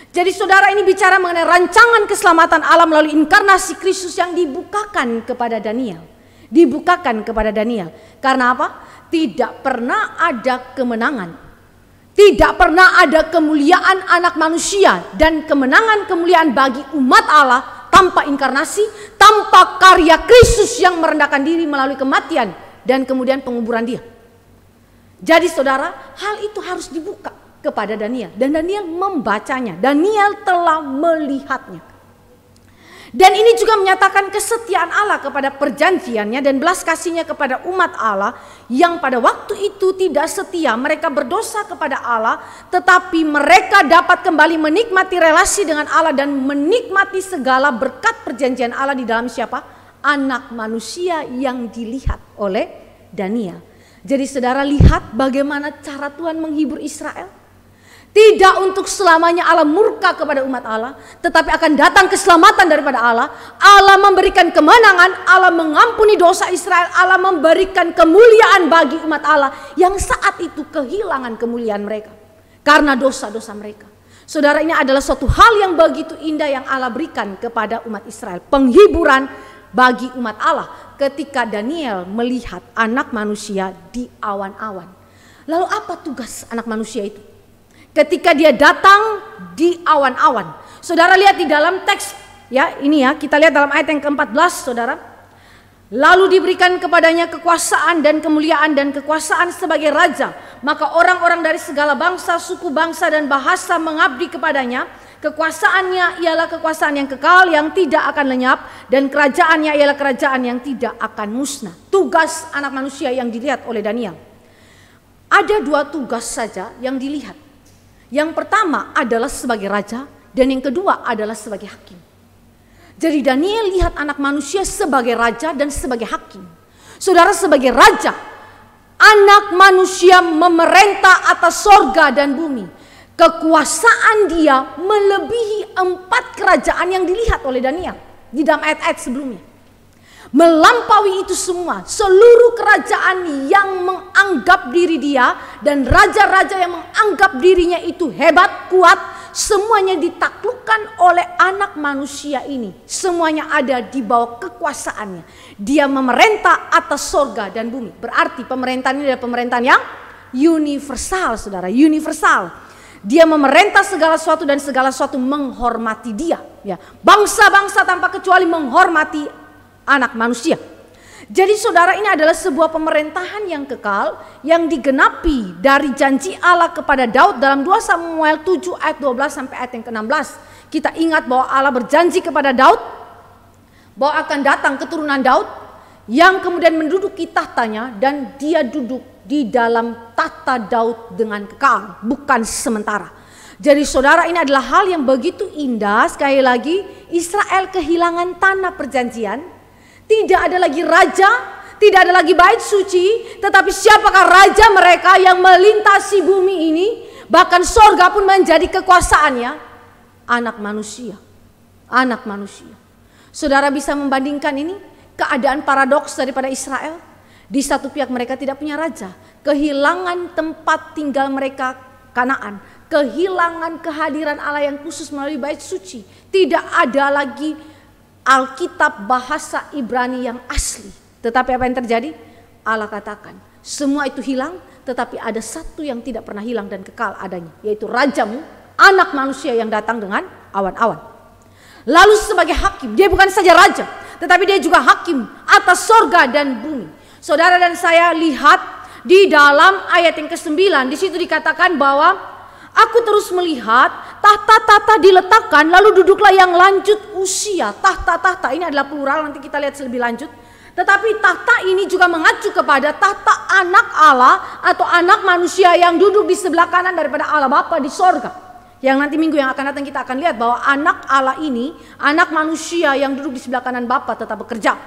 Jadi saudara, ini bicara mengenai rancangan keselamatan Allah melalui inkarnasi Kristus yang dibukakan kepada Daniel. Dibukakan kepada Daniel. Karena apa? Tidak pernah ada kemenangan. Tidak pernah ada kemuliaan anak manusia dan kemenangan-kemuliaan bagi umat Allah tanpa inkarnasi, tanpa karya Kristus yang merendahkan diri melalui kematian dan kemudian penguburan dia. Jadi saudara, hal itu harus dibuka kepada Daniel dan Daniel membacanya. Daniel telah melihatnya. Dan ini juga menyatakan kesetiaan Allah kepada perjanjiannya dan belas kasihnya kepada umat Allah yang pada waktu itu tidak setia. Mereka berdosa kepada Allah, tetapi mereka dapat kembali menikmati relasi dengan Allah dan menikmati segala berkat perjanjian Allah di dalam siapa? Anak manusia yang dilihat oleh Daniel. Jadi saudara, lihat bagaimana cara Tuhan menghibur Israel. Tidak untuk selamanya Allah murka kepada umat Allah, tetapi akan datang keselamatan daripada Allah. Allah memberikan kemenangan, Allah mengampuni dosa Israel, Allah memberikan kemuliaan bagi umat Allah yang saat itu kehilangan kemuliaan mereka karena dosa-dosa mereka. Saudara, ini adalah suatu hal yang begitu indah yang Allah berikan kepada umat Israel. Penghiburan bagi umat Allah ketika Daniel melihat anak manusia di awan-awan. Lalu apa tugas anak manusia itu? Ketika dia datang di awan-awan. Saudara lihat di dalam teks ya, ini ya, kita lihat dalam ayat yang ke-14 saudara. Lalu diberikan kepadanya kekuasaan dan kemuliaan dan kekuasaan sebagai raja. Maka orang-orang dari segala bangsa, suku, bangsa dan bahasa mengabdi kepadanya. Kekuasaannya ialah kekuasaan yang kekal yang tidak akan lenyap, dan kerajaannya ialah kerajaan yang tidak akan musnah. Tugas anak manusia yang dilihat oleh Daniel. Ada dua tugas saja yang dilihat. Yang pertama adalah sebagai raja dan yang kedua adalah sebagai hakim. Jadi Daniel lihat anak manusia sebagai raja dan sebagai hakim. Saudara, sebagai raja, anak manusia memerintah atas sorga dan bumi. Kekuasaan dia melebihi 4 kerajaan yang dilihat oleh Daniel di dalam ayat-ayat sebelumnya. Melampaui itu semua, seluruh kerajaan yang menganggap diri dia dan raja-raja yang menganggap dirinya itu hebat, kuat, semuanya ditaklukkan oleh anak manusia ini. Semuanya ada di bawah kekuasaannya. Dia memerintah atas sorga dan bumi. Berarti pemerintahan ini adalah pemerintahan yang universal, saudara, universal. Dia memerintah segala sesuatu dan segala sesuatu menghormati dia. Ya, bangsa-bangsa tanpa kecuali menghormati anak manusia. Jadi saudara, ini adalah sebuah pemerintahan yang kekal yang digenapi dari janji Allah kepada Daud dalam 2 Samuel 7 ayat 12 sampai ayat yang ke-16. Kita ingat bahwa Allah berjanji kepada Daud bahwa akan datang keturunan Daud yang kemudian menduduki tahtanya dan dia duduk di dalam tahta Daud dengan kekal, bukan sementara. Jadi saudara, ini adalah hal yang begitu indah. Sekali lagi, Israel kehilangan tanah perjanjian. Tidak ada lagi raja, tidak ada lagi bait suci, tetapi siapakah raja mereka yang melintasi bumi ini? Bahkan sorga pun menjadi kekuasaannya. Anak manusia, anak manusia. Saudara bisa membandingkan ini keadaan paradoks daripada Israel. Di satu pihak mereka tidak punya raja, kehilangan tempat tinggal mereka Kanaan, kehilangan kehadiran Allah yang khusus melalui bait suci. Tidak ada lagi Alkitab bahasa Ibrani yang asli, Tetapi apa yang terjadi? Allah katakan, semua itu hilang, tetapi ada satu yang tidak pernah hilang dan kekal adanya, yaitu rajamu, anak manusia yang datang dengan awan-awan. Lalu sebagai hakim, dia bukan saja raja, tetapi dia juga hakim atas sorga dan bumi. Saudara dan saya lihat di dalam ayat yang ke-9, di situ dikatakan bahwa aku terus melihat tahta-tahta diletakkan, lalu duduklah yang lanjut usia. Tahta-tahta ini adalah plural, nanti kita lihat lebih lanjut. Tetapi tahta ini juga mengacu kepada tahta anak Allah atau anak manusia yang duduk di sebelah kanan daripada Allah Bapa di sorga. Yang nanti minggu yang akan datang kita akan lihat bahwa anak Allah ini, anak manusia yang duduk di sebelah kanan Bapa tetap bekerja.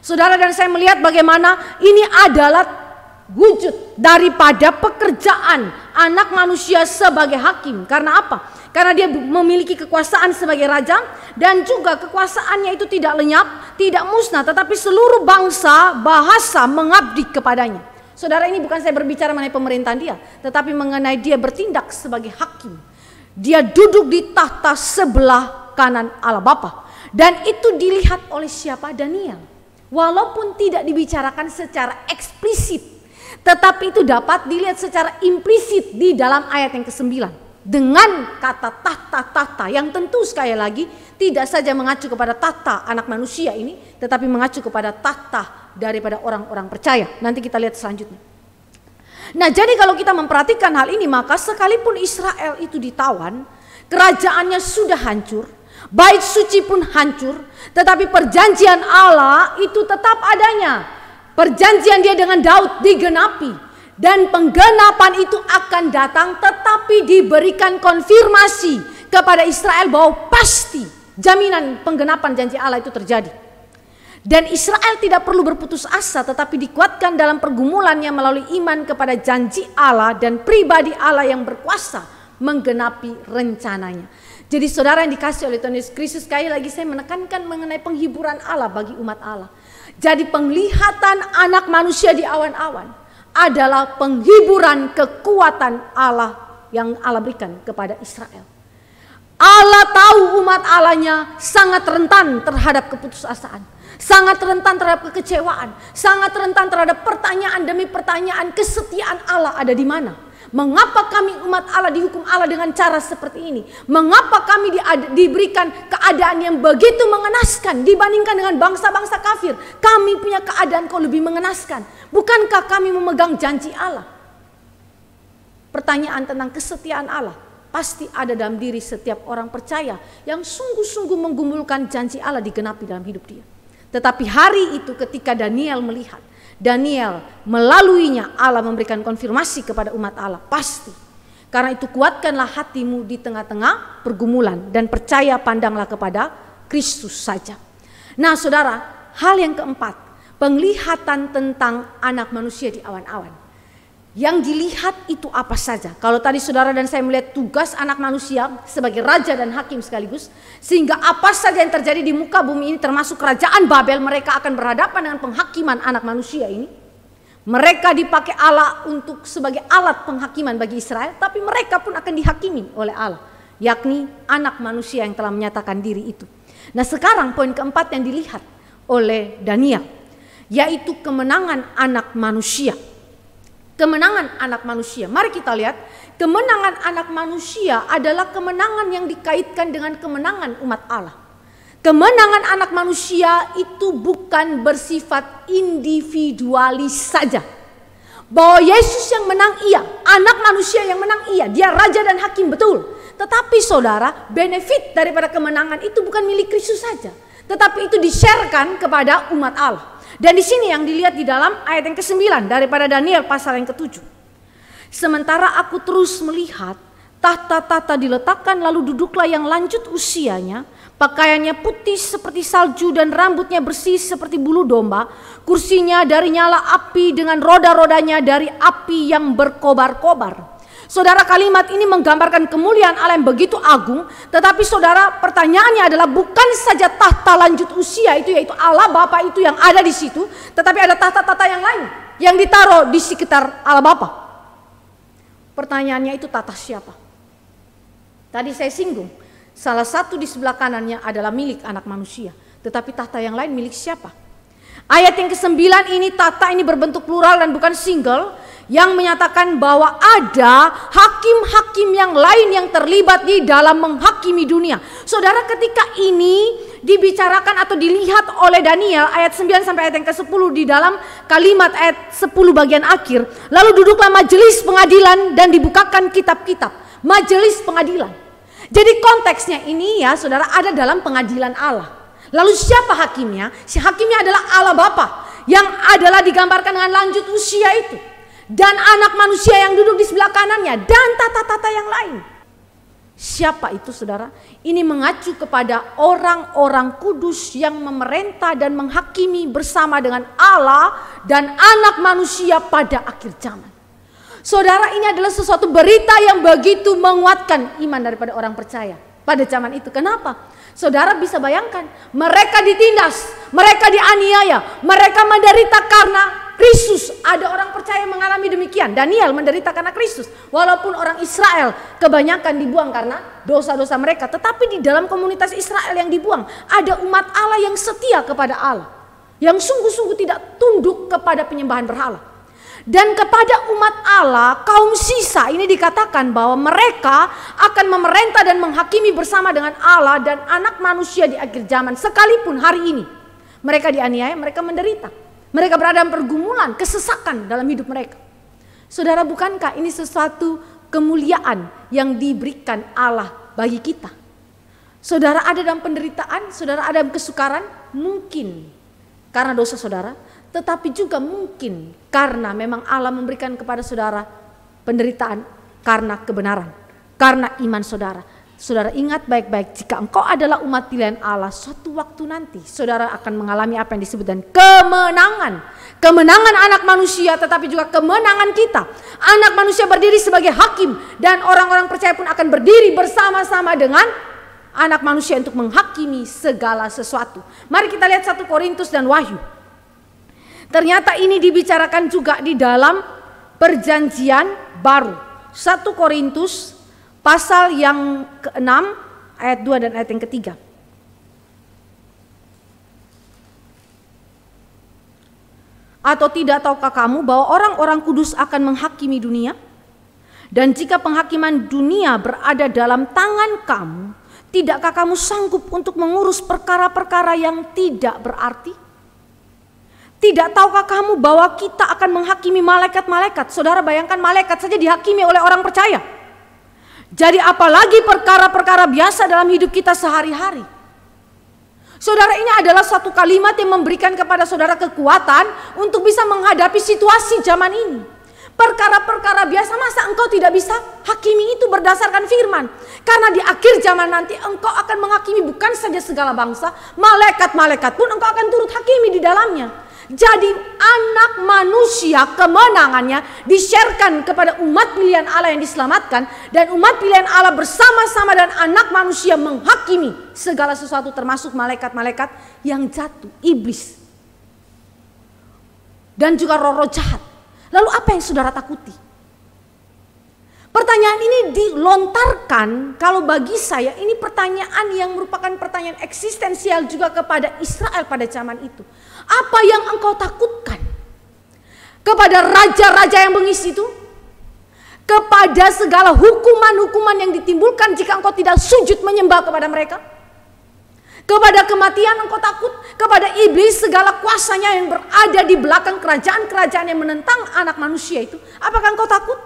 Saudara dan saya melihat bagaimana ini adalah wujud daripada pekerjaan anak manusia sebagai hakim. Karena apa? Karena dia memiliki kekuasaan sebagai raja, dan juga kekuasaannya itu tidak lenyap, tidak musnah, tetapi seluruh bangsa, bahasa mengabdi kepadanya. Saudara, ini bukan saya berbicara mengenai pemerintahan dia, tetapi mengenai dia bertindak sebagai hakim. Dia duduk di tahta sebelah kanan Allah Bapa, dan itu dilihat oleh siapa? Daniel. Walaupun tidak dibicarakan secara eksplisit, tetapi itu dapat dilihat secara implisit di dalam ayat yang ke-9. Dengan kata tahta-tahta yang tentu sekali lagi tidak saja mengacu kepada tahta anak manusia ini, tetapi mengacu kepada tahta daripada orang-orang percaya. Nanti kita lihat selanjutnya. Nah, jadi kalau kita memperhatikan hal ini, maka sekalipun Israel itu ditawan, kerajaannya sudah hancur, bait suci pun hancur, tetapi perjanjian Allah itu tetap adanya. Perjanjian dia dengan Daud digenapi. Dan penggenapan itu akan datang, tetapi diberikan konfirmasi kepada Israel bahwa pasti jaminan penggenapan janji Allah itu terjadi. Dan Israel tidak perlu berputus asa, tetapi dikuatkan dalam pergumulannya melalui iman kepada janji Allah dan pribadi Allah yang berkuasa menggenapi rencananya. Jadi saudara yang dikasih oleh Tuhan Yesus Kristus, sekali lagi saya menekankan mengenai penghiburan Allah bagi umat Allah. Jadi penglihatan anak manusia di awan-awan adalah penghiburan kekuatan Allah yang Allah berikan kepada Israel. Allah tahu umat Allahnya sangat rentan terhadap keputusasaan, sangat rentan terhadap kekecewaan, sangat rentan terhadap pertanyaan demi pertanyaan, kesetiaan Allah ada di mana? Mengapa kami umat Allah dihukum Allah dengan cara seperti ini? Mengapa kami diberikan keadaan yang begitu mengenaskan dibandingkan dengan bangsa-bangsa kafir? Kami punya keadaan kau lebih mengenaskan. Bukankah kami memegang janji Allah? Pertanyaan tentang kesetiaan Allah pasti ada dalam diri setiap orang percaya yang sungguh-sungguh menggumulkan janji Allah digenapi dalam hidup dia. Tetapi hari itu ketika Daniel melihat, Daniel melaluinya Allah memberikan konfirmasi kepada umat Allah, pasti. Karena itu kuatkanlah hatimu di tengah-tengah pergumulan dan percaya pandanglah kepada Kristus saja. Nah saudara, hal yang keempat, penglihatan tentang anak manusia di awan-awan. Yang dilihat itu apa saja? Kalau tadi saudara dan saya melihat tugas anak manusia sebagai raja dan hakim sekaligus, sehingga apa saja yang terjadi di muka bumi ini termasuk kerajaan Babel, mereka akan berhadapan dengan penghakiman anak manusia ini. Mereka dipakai Allah untuk sebagai alat penghakiman bagi Israel, tapi mereka pun akan dihakimi oleh Allah, yakni anak manusia yang telah menyatakan diri itu. Nah sekarang poin keempat yang dilihat oleh Daniel, yaitu kemenangan anak manusia. Kemenangan anak manusia. Mari kita lihat, kemenangan anak manusia adalah kemenangan yang dikaitkan dengan kemenangan umat Allah. Kemenangan anak manusia itu bukan bersifat individualis saja. Bahwa Yesus yang menang iya, anak manusia yang menang iya, dia raja dan hakim betul. Tetapi saudara, benefit daripada kemenangan itu bukan milik Kristus saja, tetapi itu di-sharekan kepada umat Allah. Dan di sini yang dilihat di dalam ayat yang ke-9 daripada Daniel pasal yang ke-7. Sementara aku terus melihat tahta-tahta diletakkan, lalu duduklah yang lanjut usianya, pakaiannya putih seperti salju dan rambutnya bersih seperti bulu domba. Kursinya dari nyala api dengan roda-rodanya dari api yang berkobar-kobar. Saudara, kalimat ini menggambarkan kemuliaan Allah yang begitu agung. Tetapi saudara, pertanyaannya adalah bukan saja tahta lanjut usia itu, yaitu Allah Bapa itu yang ada di situ, tetapi ada tahta-tahta yang lain yang ditaruh di sekitar Allah Bapa. Pertanyaannya itu tahta siapa? Tadi saya singgung, salah satu di sebelah kanannya adalah milik anak manusia, tetapi tahta yang lain milik siapa? Ayat yang ke-9 ini, tata ini berbentuk plural dan bukan single, yang menyatakan bahwa ada hakim-hakim yang lain yang terlibat di dalam menghakimi dunia. Saudara, ketika ini dibicarakan atau dilihat oleh Daniel ayat 9 sampai ayat yang ke-10 di dalam kalimat ayat 10 bagian akhir, lalu duduklah majelis pengadilan dan dibukakan kitab-kitab. Majelis pengadilan. Jadi konteksnya ini ya saudara, ada dalam pengadilan Allah. Lalu siapa hakimnya? Si hakimnya adalah Allah Bapa, yang adalah digambarkan dengan lanjut usia itu, dan anak manusia yang duduk di sebelah kanannya, dan tata-tata yang lain. Siapa itu saudara? Ini mengacu kepada orang-orang kudus yang memerintah dan menghakimi bersama dengan Allah dan anak manusia pada akhir zaman. Saudara, ini adalah sesuatu berita yang begitu menguatkan iman daripada orang percaya pada zaman itu. Kenapa? Saudara bisa bayangkan, mereka ditindas, mereka dianiaya, mereka menderita karena Kristus. Ada orang percaya mengalami demikian. Daniel menderita karena Kristus. Walaupun orang Israel kebanyakan dibuang karena dosa-dosa mereka, tetapi di dalam komunitas Israel yang dibuang ada umat Allah yang setia kepada Allah, yang sungguh-sungguh tidak tunduk kepada penyembahan berhala. Dan kepada umat Allah, kaum sisa ini dikatakan bahwa mereka akan memerintah dan menghakimi bersama dengan Allah dan anak manusia di akhir zaman. Sekalipun hari ini mereka dianiaya, mereka menderita, mereka berada dalam pergumulan, kesesakan dalam hidup mereka. Saudara, bukankah ini sesuatu kemuliaan yang diberikan Allah bagi kita? Saudara ada dalam penderitaan, saudara ada dalam kesukaran, mungkin karena dosa saudara, tetapi juga mungkin karena memang Allah memberikan kepada saudara penderitaan karena kebenaran, karena iman saudara. Saudara ingat baik-baik, jika engkau adalah umat pilihan Allah, suatu waktu nanti saudara akan mengalami apa yang disebut dengan kemenangan. Kemenangan anak manusia, tetapi juga kemenangan kita. Anak manusia berdiri sebagai hakim, dan orang-orang percaya pun akan berdiri bersama-sama dengan anak manusia untuk menghakimi segala sesuatu. Mari kita lihat 1 Korintus dan Wahyu. Ternyata ini dibicarakan juga di dalam perjanjian baru. 1 Korintus pasal yang ke-6 ayat 2 dan ayat yang ke-3. Atau tidak tahukah kamu bahwa orang-orang kudus akan menghakimi dunia? Dan jika penghakiman dunia berada dalam tangan kamu, tidakkah kamu sanggup untuk mengurus perkara-perkara yang tidak berarti? Tidak tahukah kamu bahwa kita akan menghakimi malaikat-malaikat? Saudara bayangkan, malaikat saja dihakimi oleh orang percaya. Jadi apalagi perkara-perkara biasa dalam hidup kita sehari-hari. Saudara, ini adalah satu kalimat yang memberikan kepada saudara kekuatan untuk bisa menghadapi situasi zaman ini. Perkara-perkara biasa, masa engkau tidak bisa hakimi itu berdasarkan firman? Karena di akhir zaman nanti engkau akan menghakimi bukan saja segala bangsa, malaikat-malaikat pun engkau akan turut hakimi di dalamnya. Jadi anak manusia kemenangannya di-sharekan kepada umat pilihan Allah yang diselamatkan, dan umat pilihan Allah bersama-sama dan anak manusia menghakimi segala sesuatu termasuk malaikat-malaikat yang jatuh, iblis dan juga roh-roh jahat. Lalu apa yang saudara takuti? Pertanyaan ini dilontarkan, kalau bagi saya ini pertanyaan yang merupakan pertanyaan eksistensial juga kepada Israel pada zaman itu. Apa yang engkau takutkan? Kepada raja-raja yang bengis itu? Kepada segala hukuman-hukuman yang ditimbulkan jika engkau tidak sujud menyembah kepada mereka? Kepada kematian engkau takut? Kepada iblis segala kuasanya yang berada di belakang kerajaan-kerajaan yang menentang anak manusia itu? Apakah engkau takut?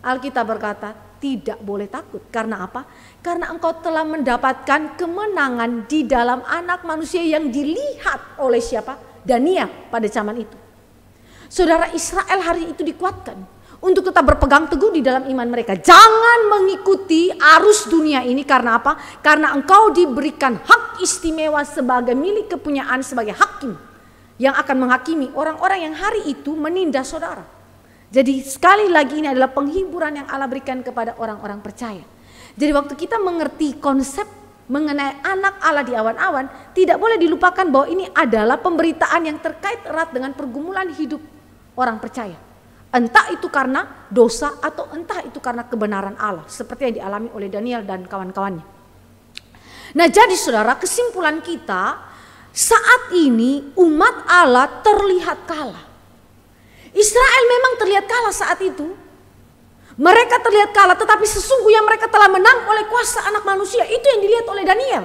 Alkitab berkata tidak boleh takut. Karena apa? Karena engkau telah mendapatkan kemenangan di dalam anak manusia yang dilihat oleh siapa? Daniel pada zaman itu. Saudara, Israel hari itu dikuatkan untuk tetap berpegang teguh di dalam iman mereka. Jangan mengikuti arus dunia ini. Karena apa? Karena engkau diberikan hak istimewa sebagai milik kepunyaan, sebagai hakim yang akan menghakimi orang-orang yang hari itu menindas saudara. Jadi sekali lagi ini adalah penghiburan yang Allah berikan kepada orang-orang percaya. Jadi waktu kita mengerti konsep mengenai anak Allah di awan-awan, tidak boleh dilupakan bahwa ini adalah pemberitaan yang terkait erat dengan pergumulan hidup orang percaya. Entah itu karena dosa atau entah itu karena kebenaran Allah, seperti yang dialami oleh Daniel dan kawan-kawannya. Nah, jadi saudara, kesimpulan kita saat ini umat Allah terlihat kalah. Israel memang terlihat kalah saat itu. Mereka terlihat kalah, tetapi sesungguhnya mereka telah menang oleh kuasa anak manusia. Itu yang dilihat oleh Daniel.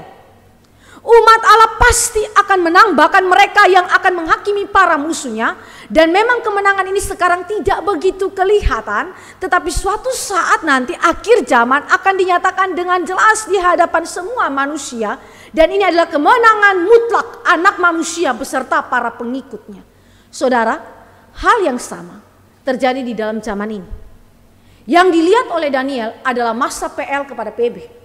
Umat Allah pasti akan menang, bahkan mereka yang akan menghakimi para musuhnya. Dan memang kemenangan ini sekarang tidak begitu kelihatan, tetapi suatu saat nanti akhir zaman akan dinyatakan dengan jelas di hadapan semua manusia. Dan ini adalah kemenangan mutlak anak manusia beserta para pengikutnya. Saudara, hal yang sama terjadi di dalam zaman ini. Yang dilihat oleh Daniel adalah masa PL kepada PB.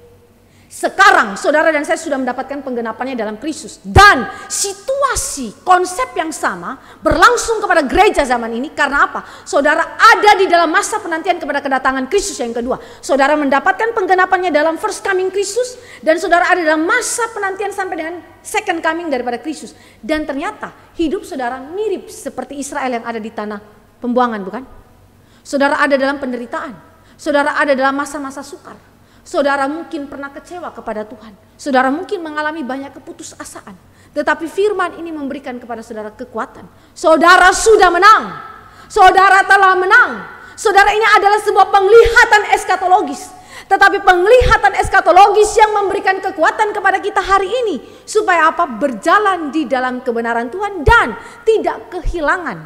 Sekarang saudara dan saya sudah mendapatkan penggenapannya dalam Kristus. Dan situasi konsep yang sama berlangsung kepada gereja zaman ini. Karena apa? Saudara ada di dalam masa penantian kepada kedatangan Kristus yang kedua. Saudara mendapatkan penggenapannya dalam first coming Kristus. Dan saudara ada dalam masa penantian sampai dengan second coming daripada Kristus. Dan ternyata hidup saudara mirip seperti Israel yang ada di tanah pembuangan, bukan? Saudara ada dalam penderitaan. Saudara ada dalam masa-masa sukar. Saudara mungkin pernah kecewa kepada Tuhan. Saudara mungkin mengalami banyak keputusasaan. Tetapi firman ini memberikan kepada saudara kekuatan. Saudara sudah menang. Saudara telah menang. Saudara, ini adalah sebuah penglihatan eskatologis. Tetapi penglihatan eskatologis yang memberikan kekuatan kepada kita hari ini. Supaya apa? Berjalan di dalam kebenaran Tuhan dan tidak kehilangan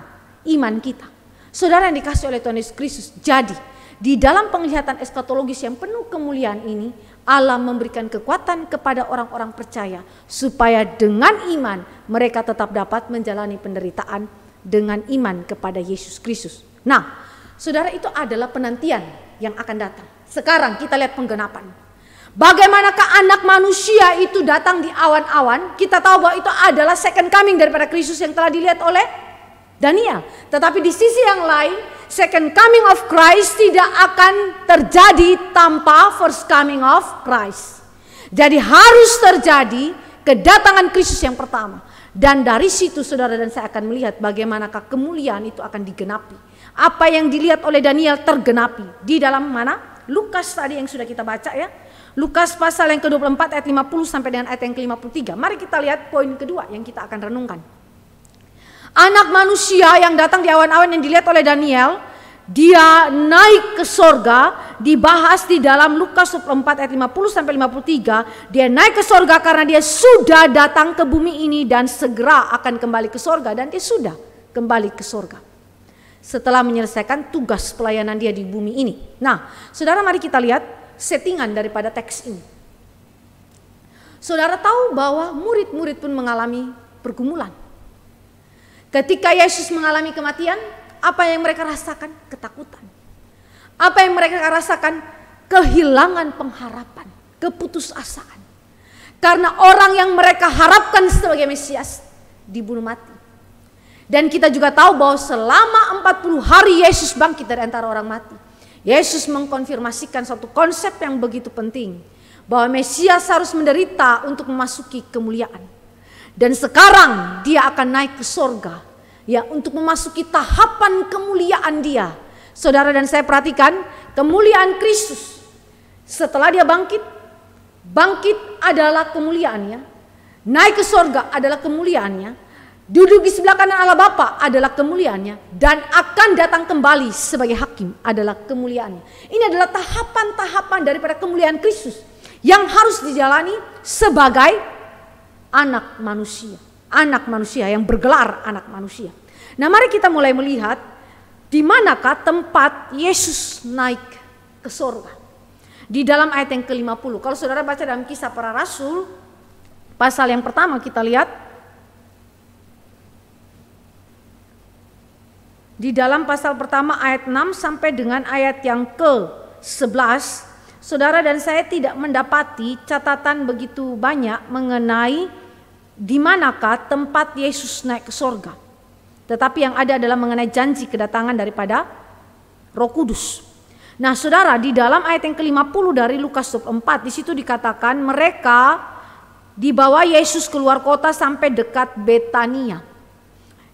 iman kita. Saudara yang dikasih oleh Tuhan Yesus Kristus. Jadi di dalam penglihatan eskatologis yang penuh kemuliaan ini, Allah memberikan kekuatan kepada orang-orang percaya supaya dengan iman mereka tetap dapat menjalani penderitaan dengan iman kepada Yesus Kristus. Nah, saudara, itu adalah penantian yang akan datang. Sekarang kita lihat penggenapan. Bagaimanakah anak manusia itu datang di awan-awan? Kita tahu bahwa itu adalah second coming daripada Kristus yang telah dilihat oleh Daniel. Tetapi di sisi yang lain, second coming of Christ tidak akan terjadi tanpa first coming of Christ. Jadi harus terjadi kedatangan Kristus yang pertama. Dan dari situ saudara dan saya akan melihat bagaimanakah kemuliaan itu akan digenapi. Apa yang dilihat oleh Daniel tergenapi. Di dalam mana? Lukas tadi yang sudah kita baca ya. Lukas pasal yang ke-24 ayat 50 sampai dengan ayat yang ke-53. Mari kita lihat poin kedua yang kita akan renungkan. Anak manusia yang datang di awan-awan yang dilihat oleh Daniel, dia naik ke sorga, dibahas di dalam Lukas 4 ayat 50 sampai 53. Dia naik ke sorga karena dia sudah datang ke bumi ini dan segera akan kembali ke sorga. Dan dia sudah kembali ke sorga setelah menyelesaikan tugas pelayanan dia di bumi ini. Nah, saudara, mari kita lihat settingan daripada teks ini. Saudara tahu bahwa murid-murid pun mengalami pergumulan. Ketika Yesus mengalami kematian, apa yang mereka rasakan? Ketakutan. Apa yang mereka rasakan? Kehilangan pengharapan, keputusasaan. Karena orang yang mereka harapkan sebagai Mesias dibunuh mati. Dan kita juga tahu bahwa selama 40 hari Yesus bangkit dari antara orang mati. Yesus mengkonfirmasikan suatu konsep yang begitu penting. Bahwa Mesias harus menderita untuk memasuki kemuliaan. Dan sekarang dia akan naik ke sorga. Ya, untuk memasuki tahapan kemuliaan dia. Saudara dan saya perhatikan kemuliaan Kristus. Setelah dia bangkit adalah kemuliaannya. Naik ke sorga adalah kemuliaannya. Duduk di sebelah kanan Allah Bapa adalah kemuliaannya. Dan akan datang kembali sebagai hakim adalah kemuliaannya. Ini adalah tahapan-tahapan daripada kemuliaan Kristus. Yang harus dijalani sebagai anak manusia yang bergelar anak manusia. Nah, mari kita mulai melihat di manakah tempat Yesus naik ke sorga. Di dalam ayat yang ke-50. Kalau saudara baca dalam Kisah Para Rasul, pasal yang pertama kita lihat. Di dalam pasal pertama ayat 6 sampai dengan ayat yang ke-11. Saudara dan saya tidak mendapati catatan begitu banyak mengenai di manakah tempat Yesus naik ke sorga. Tetapi yang ada adalah mengenai janji kedatangan daripada Roh Kudus. Nah, saudara, di dalam ayat yang ke-50 dari Lukas 24, di situ dikatakan mereka dibawa Yesus keluar kota sampai dekat Betania.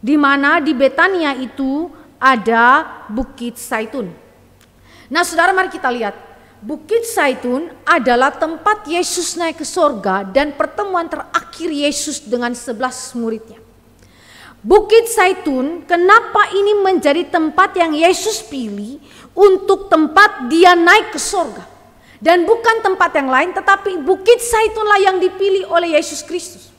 Di mana di Betania itu ada Bukit Zaitun. Nah, saudara, mari kita lihat Bukit Zaitun adalah tempat Yesus naik ke sorga dan pertemuan terakhir Yesus dengan 11 muridnya. Bukit Zaitun, kenapa ini menjadi tempat yang Yesus pilih untuk tempat dia naik ke sorga? Dan bukan tempat yang lain, tetapi Bukit Zaitunlah yang dipilih oleh Yesus Kristus.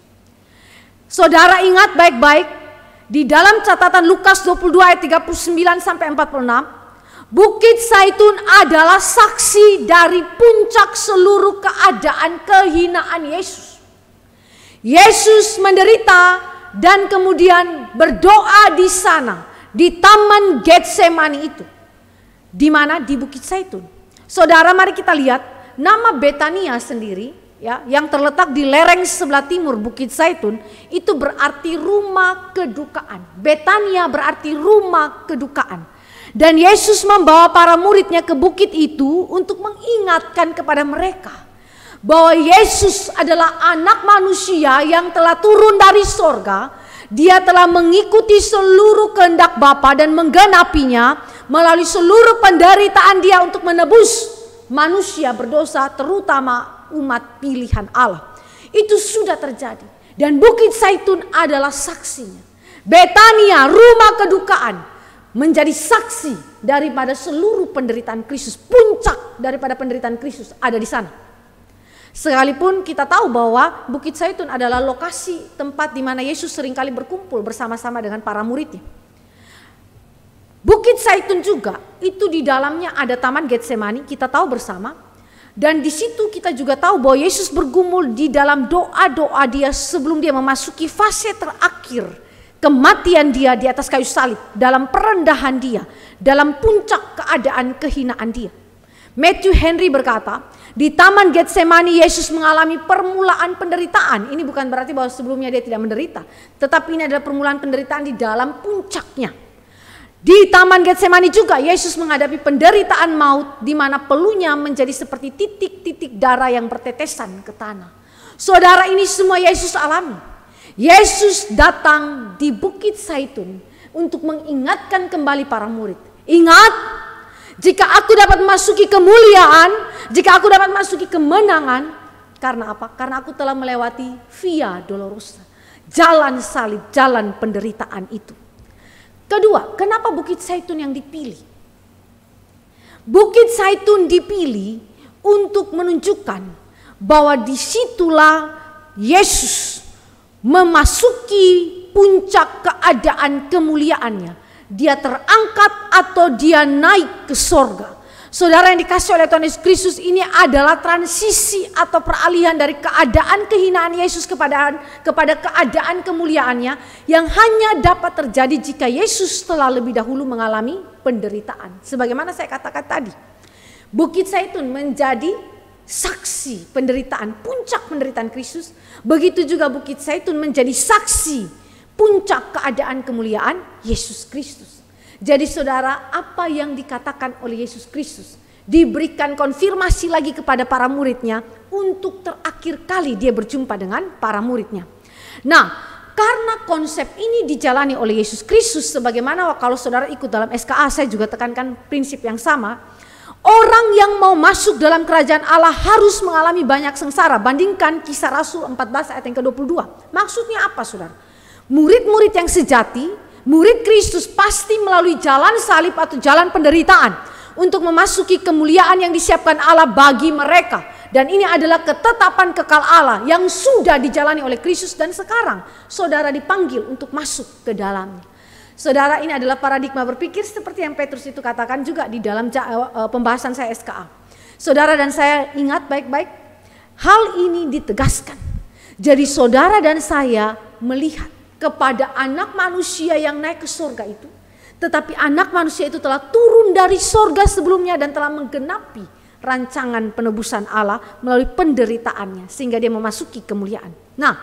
Saudara ingat baik-baik, di dalam catatan Lukas 22 ayat 39 sampai 46, Bukit Zaitun adalah saksi dari puncak seluruh keadaan kehinaan Yesus. Yesus menderita dan kemudian berdoa di sana, di Taman Getsemani itu. Di mana? Di Bukit Zaitun. Saudara, mari kita lihat nama Betania sendiri, ya, yang terletak di lereng sebelah timur Bukit Zaitun, itu berarti rumah kedukaan. Betania berarti rumah kedukaan. Dan Yesus membawa para muridnya ke bukit itu untuk mengingatkan kepada mereka bahwa Yesus adalah anak manusia yang telah turun dari sorga. Dia telah mengikuti seluruh kehendak Bapa dan menggenapinya melalui seluruh penderitaan dia untuk menebus manusia berdosa, terutama umat pilihan Allah. Itu sudah terjadi. Dan Bukit Zaitun adalah saksinya. Betania, rumah kedukaan, menjadi saksi daripada seluruh penderitaan Kristus. Puncak daripada penderitaan Kristus ada di sana. Sekalipun kita tahu bahwa Bukit Zaitun adalah lokasi tempat di mana Yesus seringkali berkumpul bersama-sama dengan para muridnya. Bukit Zaitun juga itu di dalamnya ada Taman Getsemani, kita tahu bersama. Dan di situ kita juga tahu bahwa Yesus bergumul di dalam doa-doa dia sebelum dia memasuki fase terakhir kematian dia di atas kayu salib, dalam perendahan dia, dalam puncak keadaan kehinaan dia. Matthew Henry berkata, di Taman Getsemani Yesus mengalami permulaan penderitaan. Ini bukan berarti bahwa sebelumnya dia tidak menderita, tetapi ini adalah permulaan penderitaan di dalam puncaknya. Di Taman Getsemani juga Yesus menghadapi penderitaan maut, di mana peluhnya menjadi seperti titik-titik darah yang bertetesan ke tanah. Saudara, ini semua Yesus alami. Yesus datang di Bukit Zaitun untuk mengingatkan kembali para murid. Ingat, jika aku dapat masuki kemuliaan, jika aku dapat masuki kemenangan, karena apa? Karena aku telah melewati Via Dolorosa, jalan salib, jalan penderitaan itu. Kedua, kenapa Bukit Zaitun yang dipilih? Bukit Zaitun dipilih untuk menunjukkan bahwa disitulah Yesus memasuki puncak keadaan kemuliaannya. Dia terangkat atau dia naik ke sorga. Saudara yang dikasih oleh Tuhan Yesus Kristus, ini adalah transisi atau peralihan dari keadaan kehinaan Yesus kepada keadaan kemuliaannya yang hanya dapat terjadi jika Yesus telah lebih dahulu mengalami penderitaan. Sebagaimana saya katakan tadi, Bukit Zaitun menjadi saksi penderitaan, puncak penderitaan Kristus. Begitu juga Bukit Zaitun menjadi saksi puncak keadaan kemuliaan Yesus Kristus. Jadi saudara, apa yang dikatakan oleh Yesus Kristus diberikan konfirmasi lagi kepada para muridnya untuk terakhir kali dia berjumpa dengan para muridnya. Nah, karena konsep ini dijalani oleh Yesus Kristus, sebagaimana kalau saudara ikut dalam SKA, saya juga tekankan prinsip yang sama. Orang yang mau masuk dalam kerajaan Allah harus mengalami banyak sengsara. Bandingkan Kisah Rasul 14 ayat yang ke-22. Maksudnya apa, saudara? Murid-murid yang sejati, murid Kristus pasti melalui jalan salib atau jalan penderitaan untuk memasuki kemuliaan yang disiapkan Allah bagi mereka. Dan ini adalah ketetapan kekal Allah yang sudah dijalani oleh Kristus, dan sekarang saudara dipanggil untuk masuk ke dalamnya. Saudara, ini adalah paradigma berpikir seperti yang Petrus itu katakan juga di dalam pembahasan saya SKA. Saudara dan saya ingat baik-baik, hal ini ditegaskan. Jadi saudara dan saya melihat kepada anak manusia yang naik ke surga itu. Tetapi anak manusia itu telah turun dari surga sebelumnya dan telah menggenapi rancangan penebusan Allah melalui penderitaannya sehingga dia memasuki kemuliaan. Nah,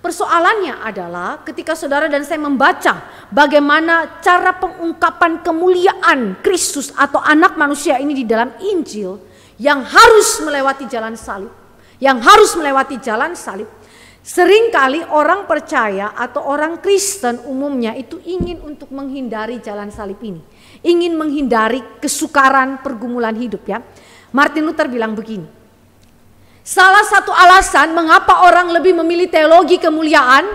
persoalannya adalah ketika saudara dan saya membaca bagaimana cara pengungkapan kemuliaan Kristus atau anak manusia ini di dalam Injil yang harus melewati jalan salib, seringkali orang percaya atau orang Kristen umumnya itu ingin untuk menghindari jalan salib ini, ingin menghindari kesukaran pergumulan hidup, ya. Martin Luther bilang begini, salah satu alasan mengapa orang lebih memilih teologi kemuliaan,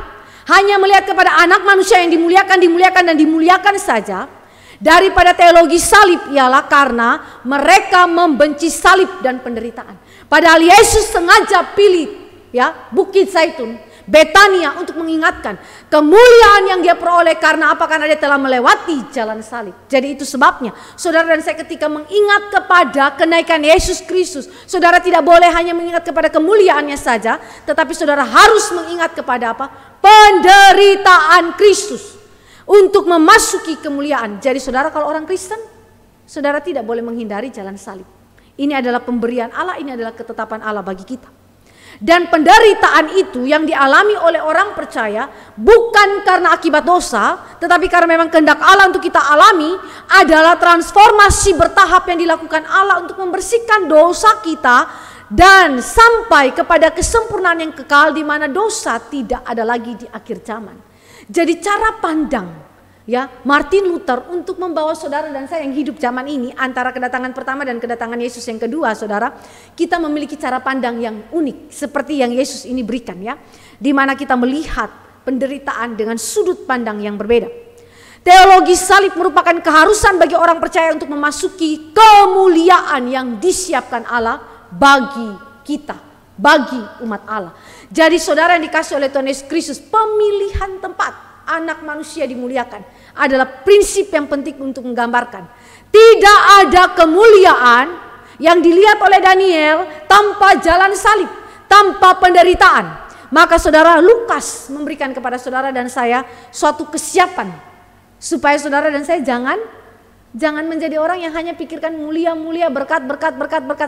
hanya melihat kepada anak manusia yang dimuliakan saja, daripada teologi salib, ialah karena mereka membenci salib dan penderitaan. Padahal Yesus sengaja pilih Bukit Zaitun, Betania, untuk mengingatkan kemuliaan yang dia peroleh karena apa? Karena dia telah melewati jalan salib. Jadi itu sebabnya saudara dan saya ketika mengingat kepada kenaikan Yesus Kristus, saudara tidak boleh hanya mengingat kepada kemuliaannya saja, tetapi saudara harus mengingat kepada apa? Penderitaan Kristus untuk memasuki kemuliaan. Jadi saudara, kalau orang Kristen, saudara tidak boleh menghindari jalan salib. Ini adalah pemberian Allah, ini adalah ketetapan Allah bagi kita. Dan penderitaan itu yang dialami oleh orang percaya bukan karena akibat dosa, tetapi karena memang kehendak Allah untuk kita alami adalah transformasi bertahap yang dilakukan Allah untuk membersihkan dosa kita dan sampai kepada kesempurnaan yang kekal di mana dosa tidak ada lagi di akhir zaman. Jadi cara pandang Martin Luther untuk membawa saudara dan saya yang hidup zaman ini antara kedatangan pertama dan kedatangan Yesus yang kedua, saudara, kita memiliki cara pandang yang unik seperti yang Yesus ini berikan, di mana kita melihat penderitaan dengan sudut pandang yang berbeda. Teologi salib merupakan keharusan bagi orang percaya untuk memasuki kemuliaan yang disiapkan Allah bagi kita, bagi umat Allah. Jadi saudara yang dikasih oleh Tuhan Yesus Kristus, pemilihan tempat anak manusia dimuliakan adalah prinsip yang penting untuk menggambarkan tidak ada kemuliaan yang dilihat oleh Daniel tanpa jalan salib, tanpa penderitaan. Maka saudara, Lukas memberikan kepada saudara dan saya suatu kesiapan supaya saudara dan saya jangan menjadi orang yang hanya pikirkan mulia-mulia berkat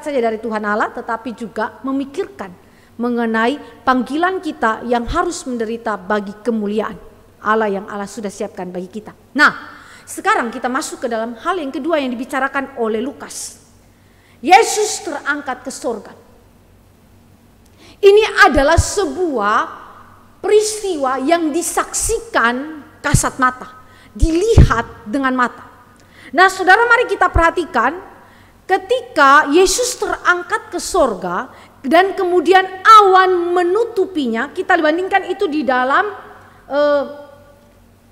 saja dari Tuhan Allah, tetapi juga memikirkan mengenai panggilan kita yang harus menderita bagi kemuliaan Allah yang Allah sudah siapkan bagi kita. Nah, sekarang kita masuk ke dalam hal yang kedua yang dibicarakan oleh Lukas. Yesus terangkat ke sorga. Ini adalah sebuah peristiwa yang disaksikan kasat mata, dilihat dengan mata. Nah, saudara, mari kita perhatikan ketika Yesus terangkat ke sorga dan kemudian awan menutupinya. Kita bandingkan itu di dalam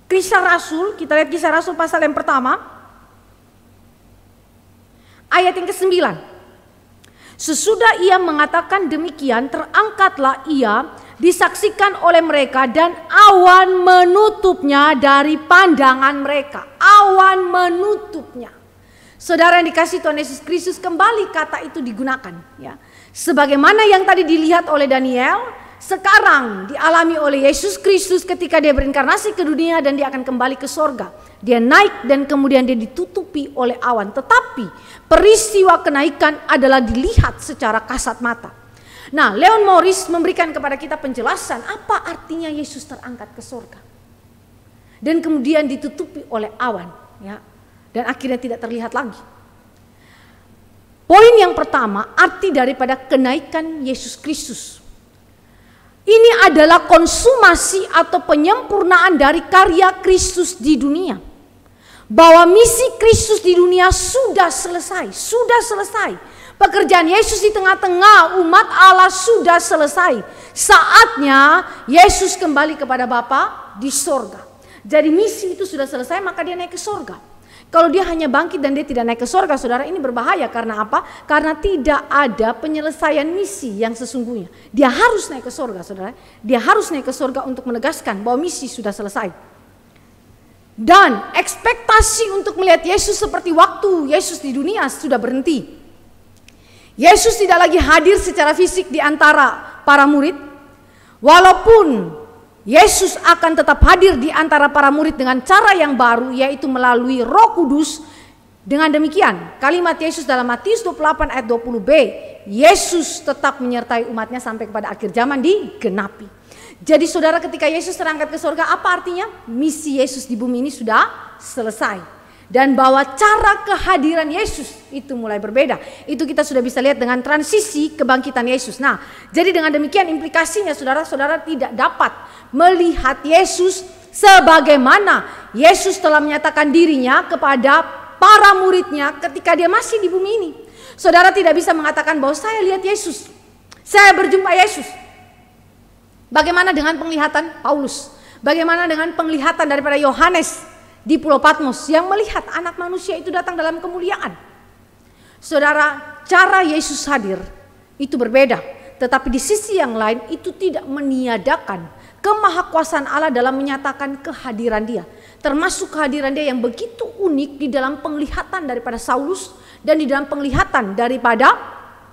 Kisah Rasul. Kita lihat Kisah Rasul pasal yang pertama, ayat yang ke-9. Sesudah ia mengatakan demikian, terangkatlah ia, disaksikan oleh mereka, dan awan menutupnya dari pandangan mereka. Awan menutupnya. Saudara yang dikasih Tuhan Yesus Kristus, kembali kata itu digunakan, sebagaimana yang tadi dilihat oleh Daniel, sekarang dialami oleh Yesus Kristus ketika dia berinkarnasi ke dunia dan dia akan kembali ke sorga. Dia naik dan kemudian dia ditutupi oleh awan. Tetapi peristiwa kenaikan adalah dilihat secara kasat mata. Nah, Leon Morris memberikan kepada kita penjelasan apa artinya Yesus terangkat ke sorga dan kemudian ditutupi oleh awan, dan akhirnya tidak terlihat lagi. Poin yang pertama, arti daripada kenaikan Yesus Kristus. Ini adalah konsumasi atau penyempurnaan dari karya Kristus di dunia. Bahwa misi Kristus di dunia sudah selesai. Pekerjaan Yesus di tengah-tengah umat Allah sudah selesai. Saatnya Yesus kembali kepada Bapa di sorga. Jadi misi itu sudah selesai, maka dia naik ke sorga. Kalau dia hanya bangkit dan dia tidak naik ke sorga, saudara, ini berbahaya. Karena apa? Karena tidak ada penyelesaian misi yang sesungguhnya. Dia harus naik ke sorga, saudara. Dia harus naik ke sorga untuk menegaskan bahwa misi sudah selesai. Dan ekspektasi untuk melihat Yesus seperti waktu Yesus di dunia sudah berhenti. Yesus tidak lagi hadir secara fisik di antara para murid. Walaupun Yesus akan tetap hadir di antara para murid dengan cara yang baru, yaitu melalui Roh Kudus. Dengan demikian, kalimat Yesus dalam Matius 28 ayat 20b, Yesus tetap menyertai umatnya sampai kepada akhir zaman digenapi. Jadi saudara, ketika Yesus terangkat ke surga, apa artinya? Misi Yesus di bumi ini sudah selesai. Dan bahwa cara kehadiran Yesus itu mulai berbeda. Itu kita sudah bisa lihat dengan transisi kebangkitan Yesus. Nah, jadi dengan demikian implikasinya saudara-saudara tidak dapat melihat Yesus sebagaimana Yesus telah menyatakan dirinya kepada para muridnya ketika dia masih di bumi ini. Saudara tidak bisa mengatakan bahwa saya lihat Yesus, saya berjumpa Yesus. Bagaimana dengan penglihatan Paulus? Bagaimana dengan penglihatan daripada Yohanes di Pulau Patmos yang melihat anak manusia itu datang dalam kemuliaan? Saudara, cara Yesus hadir itu berbeda. Tetapi di sisi yang lain itu tidak meniadakan kemahakuasaan Allah dalam menyatakan kehadiran Dia. Termasuk kehadiran Dia yang begitu unik di dalam penglihatan daripada Saulus dan di dalam penglihatan daripada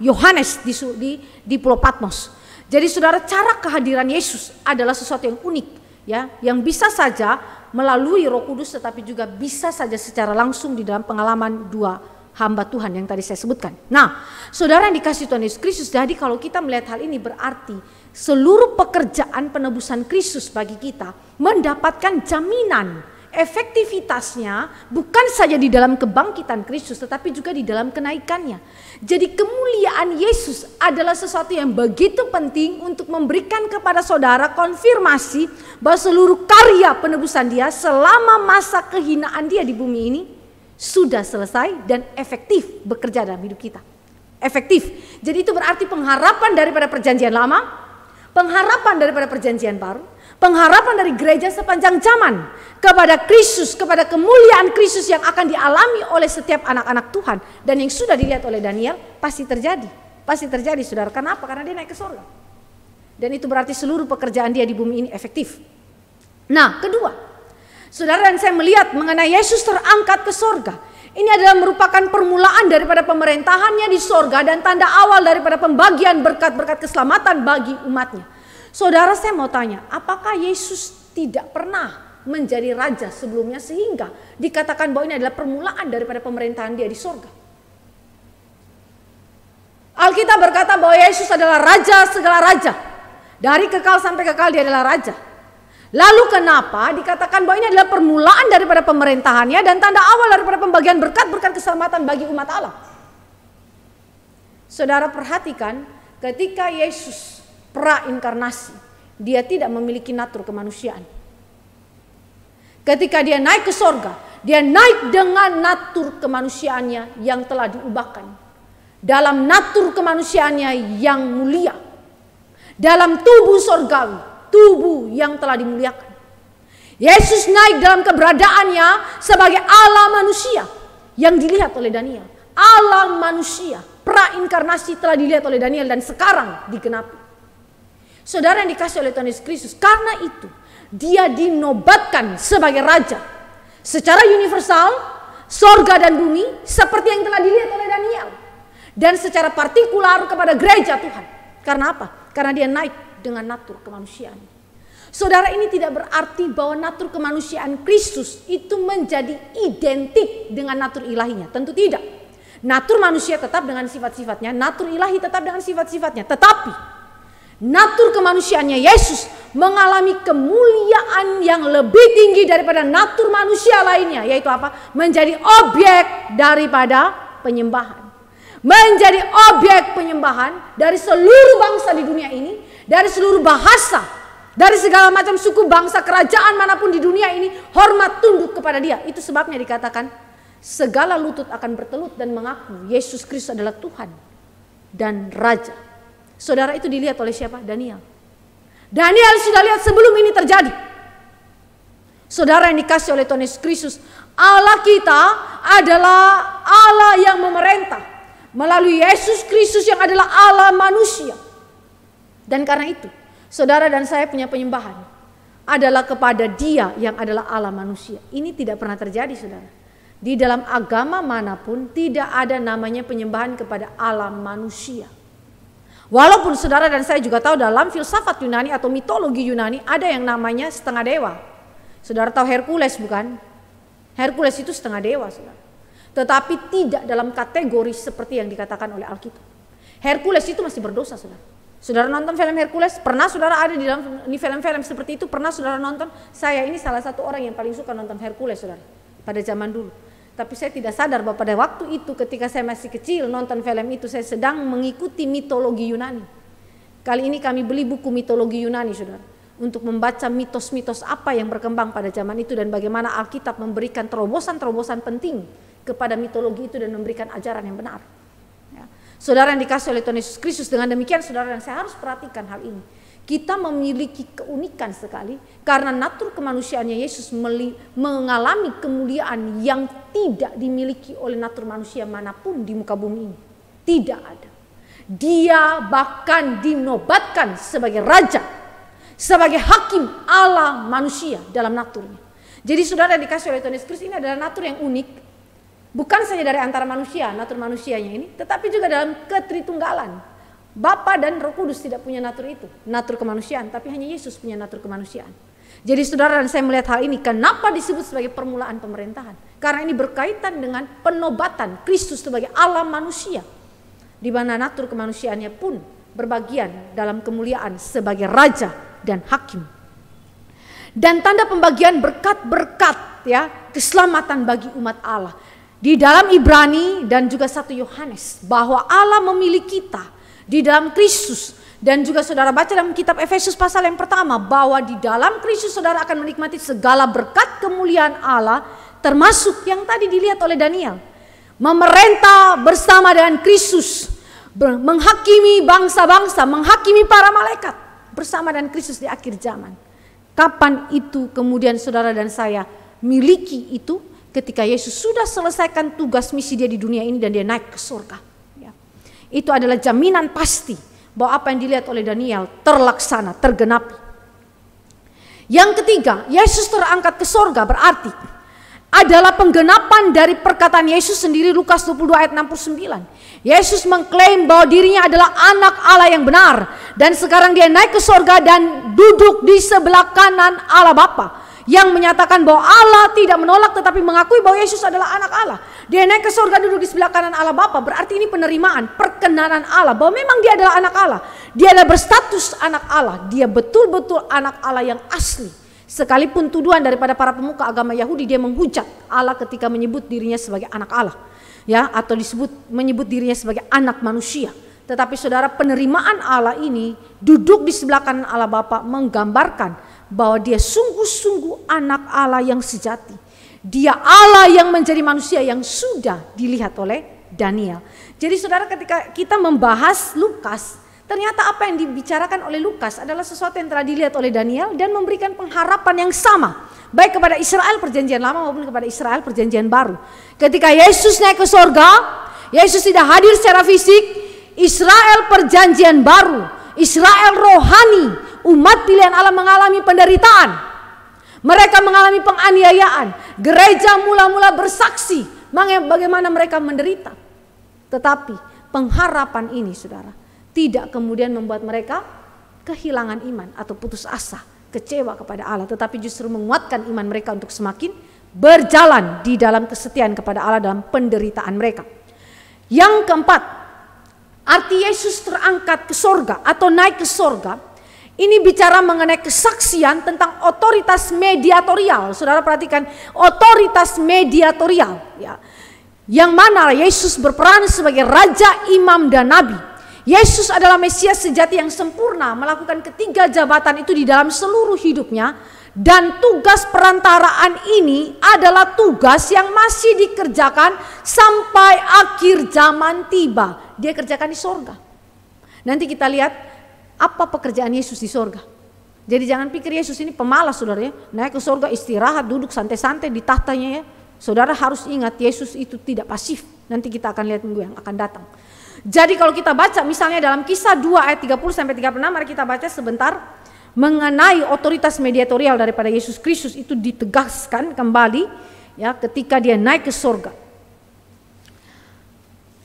Yohanes di Pulau Patmos. Jadi saudara, cara kehadiran Yesus adalah sesuatu yang unik, ya, yang bisa saja melalui Roh Kudus, tetapi juga bisa saja secara langsung di dalam pengalaman dua hamba Tuhan yang tadi saya sebutkan. Nah, saudara yang dikasihi Tuhan Yesus Kristus, jadi kalau kita melihat hal ini berarti seluruh pekerjaan penebusan Kristus bagi kita mendapatkan jaminan efektivitasnya bukan saja di dalam kebangkitan Kristus, tetapi juga di dalam kenaikannya. Jadi kemuliaan Yesus adalah sesuatu yang begitu penting untuk memberikan kepada saudara konfirmasi bahwa seluruh karya penebusan Dia selama masa kehinaan Dia di bumi ini sudah selesai dan efektif bekerja dalam hidup kita. Efektif. Jadi itu berarti pengharapan daripada perjanjian lama, pengharapan daripada perjanjian baru, pengharapan dari gereja sepanjang zaman kepada Kristus, kepada kemuliaan Kristus yang akan dialami oleh setiap anak-anak Tuhan dan yang sudah dilihat oleh Daniel pasti terjadi. Pasti terjadi, saudara. Kenapa? Karena dia naik ke surga. Dan itu berarti seluruh pekerjaan dia di bumi ini efektif. Nah, kedua, saudara, dan saya melihat mengenai Yesus terangkat ke sorga. Ini adalah merupakan permulaan daripada pemerintahannya di sorga dan tanda awal daripada pembagian berkat-berkat keselamatan bagi umatnya. Saudara, saya mau tanya, apakah Yesus tidak pernah menjadi raja sebelumnya sehingga dikatakan bahwa ini adalah permulaan daripada pemerintahan Dia di sorga? Alkitab berkata bahwa Yesus adalah raja segala raja. Dari kekal sampai kekal Dia adalah raja. Lalu kenapa dikatakan bahwa ini adalah permulaan daripada pemerintahannya dan tanda awal daripada pembagian berkat-berkat keselamatan bagi umat Allah? Saudara, perhatikan, ketika Yesus pra-inkarnasi, Dia tidak memiliki natur kemanusiaan. Ketika Dia naik ke sorga, Dia naik dengan natur kemanusiaannya yang telah diubahkan. Dalam natur kemanusiaannya yang mulia. Dalam tubuh sorgawi, tubuh yang telah dimuliakan. Yesus naik dalam keberadaannya sebagai Allah manusia yang dilihat oleh Daniel. Allah manusia, pra-inkarnasi telah dilihat oleh Daniel dan sekarang digenapi. Saudara yang dikasih oleh Tuhan Yesus Kristus, karena itu Dia dinobatkan sebagai raja secara universal, sorga dan bumi, seperti yang telah dilihat oleh Daniel, dan secara partikular kepada gereja Tuhan. Karena apa? Karena Dia naik dengan natur kemanusiaan. Saudara, ini tidak berarti bahwa natur kemanusiaan Kristus itu menjadi identik dengan natur ilahinya. Tentu tidak. Natur manusia tetap dengan sifat-sifatnya, natur ilahi tetap dengan sifat-sifatnya. Tetapi natur kemanusiaannya Yesus mengalami kemuliaan yang lebih tinggi daripada natur manusia lainnya. Yaitu apa? Menjadi objek daripada penyembahan. Menjadi objek penyembahan dari seluruh bangsa di dunia ini. Dari seluruh bahasa. Dari segala macam suku, bangsa, kerajaan manapun di dunia ini. Hormat tunduk kepada Dia. Itu sebabnya dikatakan segala lutut akan bertelut dan mengaku Yesus Kristus adalah Tuhan dan Raja. Saudara, itu dilihat oleh siapa? Daniel. Daniel sudah lihat sebelum ini terjadi. Saudara yang dikasih oleh Tuhan Yesus Kristus, Allah kita adalah Allah yang memerintah melalui Yesus Kristus yang adalah Allah manusia. Dan karena itu, saudara dan saya punya penyembahan adalah kepada Dia yang adalah Allah manusia. Ini tidak pernah terjadi, saudara. Di dalam agama manapun tidak ada namanya penyembahan kepada Allah manusia. Walaupun saudara dan saya juga tahu dalam filsafat Yunani atau mitologi Yunani ada yang namanya setengah dewa. Saudara tahu Hercules bukan? Hercules itu setengah dewa, saudara. Tetapi tidak dalam kategori seperti yang dikatakan oleh Alkitab. Hercules itu masih berdosa, saudara. Saudara nonton film Hercules? Pernah saudara ada di dalam film-film seperti itu? Pernah saudara nonton? Saya ini salah satu orang yang paling suka nonton Hercules, saudara. Pada zaman dulu. Tapi saya tidak sadar bahwa pada waktu itu ketika saya masih kecil nonton film itu saya sedang mengikuti mitologi Yunani. Kali ini kami beli buku mitologi Yunani, saudara, untuk membaca mitos-mitos apa yang berkembang pada zaman itu dan bagaimana Alkitab memberikan terobosan-terobosan penting kepada mitologi itu dan memberikan ajaran yang benar. Ya. Saudara yang dikasih oleh Tuhan Yesus Kristus, dengan demikian saudara dan saya harus perhatikan hal ini. Kita memiliki keunikan sekali karena natur kemanusiaannya Yesus mengalami kemuliaan yang tidak dimiliki oleh natur manusia manapun di muka bumi ini. Tidak ada. Dia bahkan dinobatkan sebagai raja, sebagai hakim Allah manusia dalam naturnya. Jadi saudara yang dikasih oleh Tuhan Yesus Kristus, ini adalah natur yang unik. Bukan saja dari antara manusia, natur manusianya ini, tetapi juga dalam ketritunggalan. Bapa dan Roh Kudus tidak punya natur itu, natur kemanusiaan, tapi hanya Yesus punya natur kemanusiaan. Jadi saudara dan saya melihat hal ini, kenapa disebut sebagai permulaan pemerintahan? Karena ini berkaitan dengan penobatan Kristus sebagai Allah manusia, di mana natur kemanusiaannya pun berbagian dalam kemuliaan sebagai raja dan hakim. Dan tanda pembagian berkat-berkat, ya, keselamatan bagi umat Allah. Di dalam Ibrani dan juga 1 Yohanes, bahwa Allah memilih kita di dalam Kristus. Dan juga saudara baca dalam kitab Efesus pasal yang pertama, bahwa di dalam Kristus saudara akan menikmati segala berkat kemuliaan Allah, termasuk yang tadi dilihat oleh Daniel, memerintah bersama dengan Kristus, menghakimi bangsa-bangsa, menghakimi para malaikat bersama dengan Kristus di akhir zaman. Kapan itu kemudian saudara dan saya miliki itu? Ketika Yesus sudah selesaikan tugas misi dia di dunia ini dan dia naik ke surga. Itu adalah jaminan pasti bahwa apa yang dilihat oleh Daniel terlaksana, tergenapi. Yang ketiga, Yesus terangkat ke surga berarti adalah penggenapan dari perkataan Yesus sendiri, Lukas 22 ayat 69. Yesus mengklaim bahwa dirinya adalah anak Allah yang benar, dan sekarang dia naik ke surga dan duduk di sebelah kanan Allah Bapa, yang menyatakan bahwa Allah tidak menolak tetapi mengakui bahwa Yesus adalah anak Allah. Dia naik ke surga duduk di sebelah kanan Allah Bapa, berarti ini penerimaan, perkenanan Allah bahwa memang dia adalah anak Allah. Dia adalah berstatus anak Allah, dia betul-betul anak Allah yang asli. Sekalipun tuduhan daripada para pemuka agama Yahudi, dia menghujat Allah ketika menyebut dirinya sebagai anak Allah, ya, atau menyebut dirinya sebagai anak manusia. Tetapi saudara, penerimaan Allah ini duduk di sebelah kanan Allah Bapa menggambarkan bahwa dia sungguh-sungguh anak Allah yang sejati. Dia Allah yang menjadi manusia yang sudah dilihat oleh Daniel. Jadi saudara, ketika kita membahas Lukas, ternyata apa yang dibicarakan oleh Lukas adalah sesuatu yang telah dilihat oleh Daniel dan memberikan pengharapan yang sama, baik kepada Israel perjanjian lama maupun kepada Israel perjanjian baru. Ketika Yesus naik ke surga, Yesus tidak hadir secara fisik. Israel perjanjian baru, Israel rohani, umat pilihan Allah mengalami penderitaan. Mereka mengalami penganiayaan. Gereja mula-mula bersaksi bagaimana mereka menderita. Tetapi pengharapan ini saudara tidak kemudian membuat mereka kehilangan iman atau putus asa, kecewa kepada Allah, tetapi justru menguatkan iman mereka untuk semakin berjalan di dalam kesetiaan kepada Allah dalam penderitaan mereka. Yang keempat, arti Yesus terangkat ke surga atau naik ke surga, ini bicara mengenai kesaksian tentang otoritas mediatorial. Saudara perhatikan, otoritas mediatorial, ya, yang mana Yesus berperan sebagai raja, imam, dan nabi. Yesus adalah Mesias sejati yang sempurna, melakukan ketiga jabatan itu di dalam seluruh hidupnya. Dan tugas perantaraan ini adalah tugas yang masih dikerjakan sampai akhir zaman tiba. Dia kerjakan di surga. Nanti kita lihat apa pekerjaan Yesus di surga. Jadi jangan pikir Yesus ini pemalas saudara ya. Naik ke surga, istirahat, duduk santai-santai di tahtanya ya. Saudara harus ingat, Yesus itu tidak pasif. Nanti kita akan lihat minggu yang akan datang. Jadi kalau kita baca misalnya dalam Kisah 2 ayat 30-36, mari kita baca sebentar mengenai otoritas mediatorial daripada Yesus Kristus itu ditegaskan kembali ya ketika dia naik ke surga.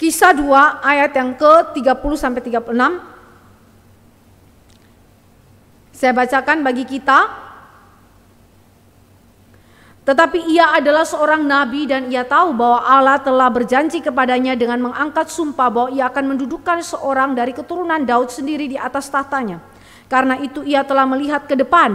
Kisah 2 ayat yang ke-30-36. Saya bacakan bagi kita. Tetapi ia adalah seorang nabi dan ia tahu bahwa Allah telah berjanji kepadanya dengan mengangkat sumpah bahwa ia akan mendudukkan seorang dari keturunan Daud sendiri di atas tahtanya. Karena itu ia telah melihat ke depan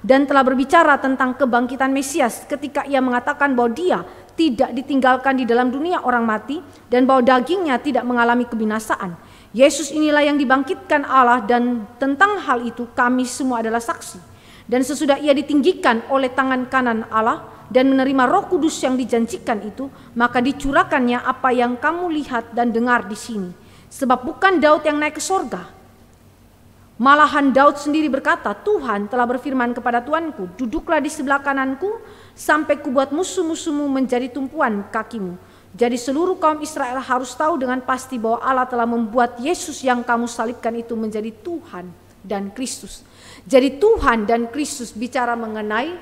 dan telah berbicara tentang kebangkitan Mesias ketika ia mengatakan bahwa dia tidak ditinggalkan di dalam dunia orang mati dan bahwa dagingnya tidak mengalami kebinasaan. Yesus inilah yang dibangkitkan Allah dan tentang hal itu kami semua adalah saksi. Dan sesudah ia ditinggikan oleh tangan kanan Allah, dan menerima Roh Kudus yang dijanjikan itu, maka dicurahkannya apa yang kamu lihat dan dengar di sini. Sebab bukan Daud yang naik ke sorga. Malahan Daud sendiri berkata, Tuhan telah berfirman kepada Tuanku, duduklah di sebelah kananku sampai kubuat musuh-musuhmu menjadi tumpuan kakimu. Jadi seluruh kaum Israel harus tahu dengan pasti bahwa Allah telah membuat Yesus yang kamu salibkan itu menjadi Tuhan dan Kristus. Jadi Tuhan dan Kristus bicara mengenai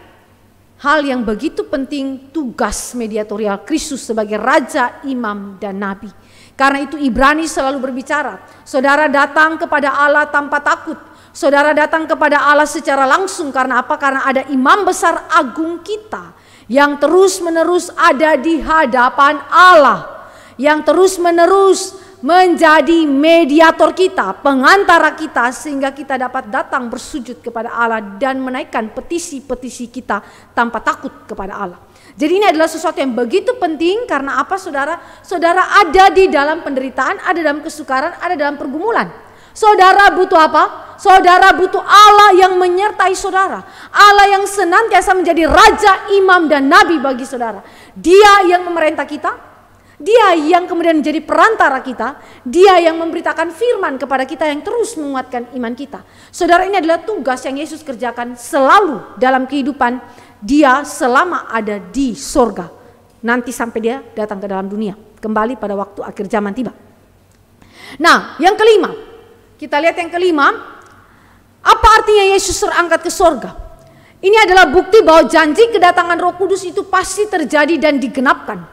hal yang begitu penting, tugas mediatorial Kristus sebagai Raja, Imam, dan Nabi. Karena itu Ibrani selalu berbicara, saudara datang kepada Allah tanpa takut. Saudara datang kepada Allah secara langsung. Karena apa? Karena ada imam besar agung kita yang terus menerus ada di hadapan Allah. Yang terus menerus menjadi mediator kita, pengantara kita, sehingga kita dapat datang bersujud kepada Allah dan menaikkan petisi-petisi kita tanpa takut kepada Allah. Jadi ini adalah sesuatu yang begitu penting. Karena apa saudara? Saudara ada di dalam penderitaan, ada dalam kesukaran, ada dalam pergumulan. Saudara butuh apa? Saudara butuh Allah yang menyertai saudara. Allah yang senantiasa menjadi Raja, Imam, dan Nabi bagi saudara. Dia yang memerintah kita. Dia yang kemudian menjadi perantara kita. Dia yang memberitakan firman kepada kita yang terus menguatkan iman kita. Saudara, ini adalah tugas yang Yesus kerjakan selalu dalam kehidupan dia selama ada di sorga. Nanti sampai dia datang ke dalam dunia. Kembali pada waktu akhir zaman tiba. Nah, yang kelima. Kita lihat yang kelima. Apa artinya Yesus terangkat ke sorga? Ini adalah bukti bahwa janji kedatangan Roh Kudus itu pasti terjadi dan digenapkan.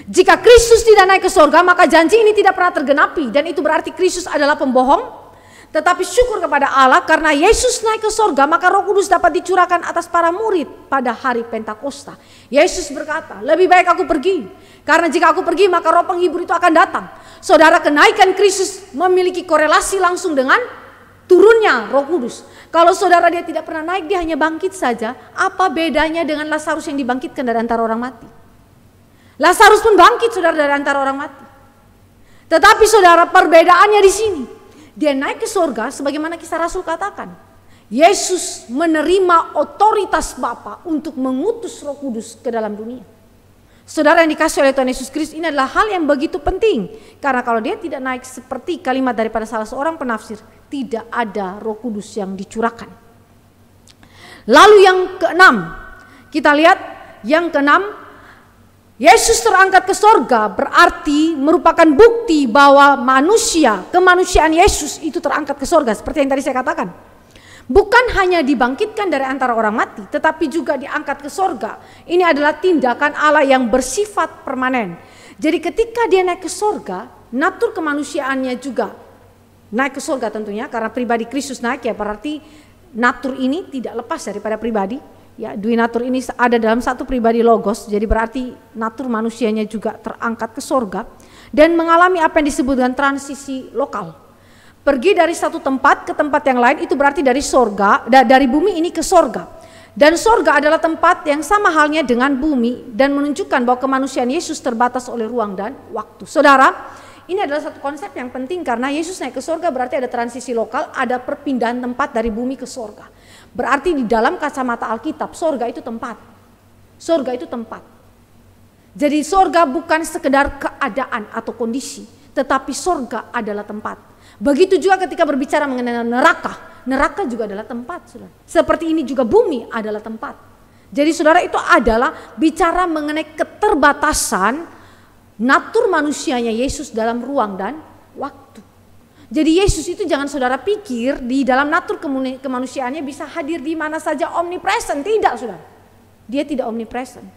Jika Kristus tidak naik ke sorga, maka janji ini tidak pernah tergenapi. Dan itu berarti Kristus adalah pembohong. Tetapi syukur kepada Allah, karena Yesus naik ke sorga, maka Roh Kudus dapat dicurahkan atas para murid pada hari Pentakosta. Yesus berkata, lebih baik aku pergi. Karena jika aku pergi, maka Roh Penghibur itu akan datang. Saudara, kenaikan Kristus memiliki korelasi langsung dengan turunnya Roh Kudus. Kalau saudara dia tidak pernah naik, dia hanya bangkit saja. Apa bedanya dengan Lazarus yang dibangkitkan dari antara orang mati? Lazarus pun bangkit saudara dari antara orang mati. Tetapi saudara, perbedaannya di sini. Dia naik ke surga sebagaimana kisah Rasul katakan. Yesus menerima otoritas Bapa untuk mengutus Roh Kudus ke dalam dunia. Saudara yang dikasih oleh Tuhan Yesus Kristus, ini adalah hal yang begitu penting. Karena kalau dia tidak naik seperti kalimat daripada salah seorang penafsir, tidak ada Roh Kudus yang dicurahkan. Lalu yang keenam, kita lihat yang keenam, Yesus terangkat ke sorga berarti merupakan bukti bahwa manusia, kemanusiaan Yesus itu terangkat ke sorga. Seperti yang tadi saya katakan. Bukan hanya dibangkitkan dari antara orang mati, tetapi juga diangkat ke sorga. Ini adalah tindakan Allah yang bersifat permanen. Jadi ketika dia naik ke sorga, natur kemanusiaannya juga naik ke sorga tentunya. Karena pribadi Kristus naik, ya berarti natur ini tidak lepas daripada pribadi. Ya, dui natur ini ada dalam satu pribadi logos, jadi berarti natur manusianya juga terangkat ke sorga dan mengalami apa yang disebut dengan transisi lokal. Pergi dari satu tempat ke tempat yang lain, itu berarti dari sorga, dari bumi ini ke sorga. Dan sorga adalah tempat yang sama halnya dengan bumi dan menunjukkan bahwa kemanusiaan Yesus terbatas oleh ruang dan waktu. Saudara, ini adalah satu konsep yang penting karena Yesus naik ke sorga berarti ada transisi lokal, ada perpindahan tempat dari bumi ke sorga. Berarti di dalam kacamata Alkitab, sorga itu tempat. Sorga itu tempat. Jadi sorga bukan sekedar keadaan atau kondisi, tetapi sorga adalah tempat. Begitu juga ketika berbicara mengenai neraka. Neraka juga adalah tempat, saudara. Seperti ini juga bumi adalah tempat. Jadi saudara, itu adalah bicara mengenai keterbatasan natur manusianya Yesus dalam ruang dan waktu. Jadi Yesus itu jangan saudara pikir di dalam natur kemanusiaannya bisa hadir di mana saja, omnipresent. Tidak saudara, dia tidak omnipresent.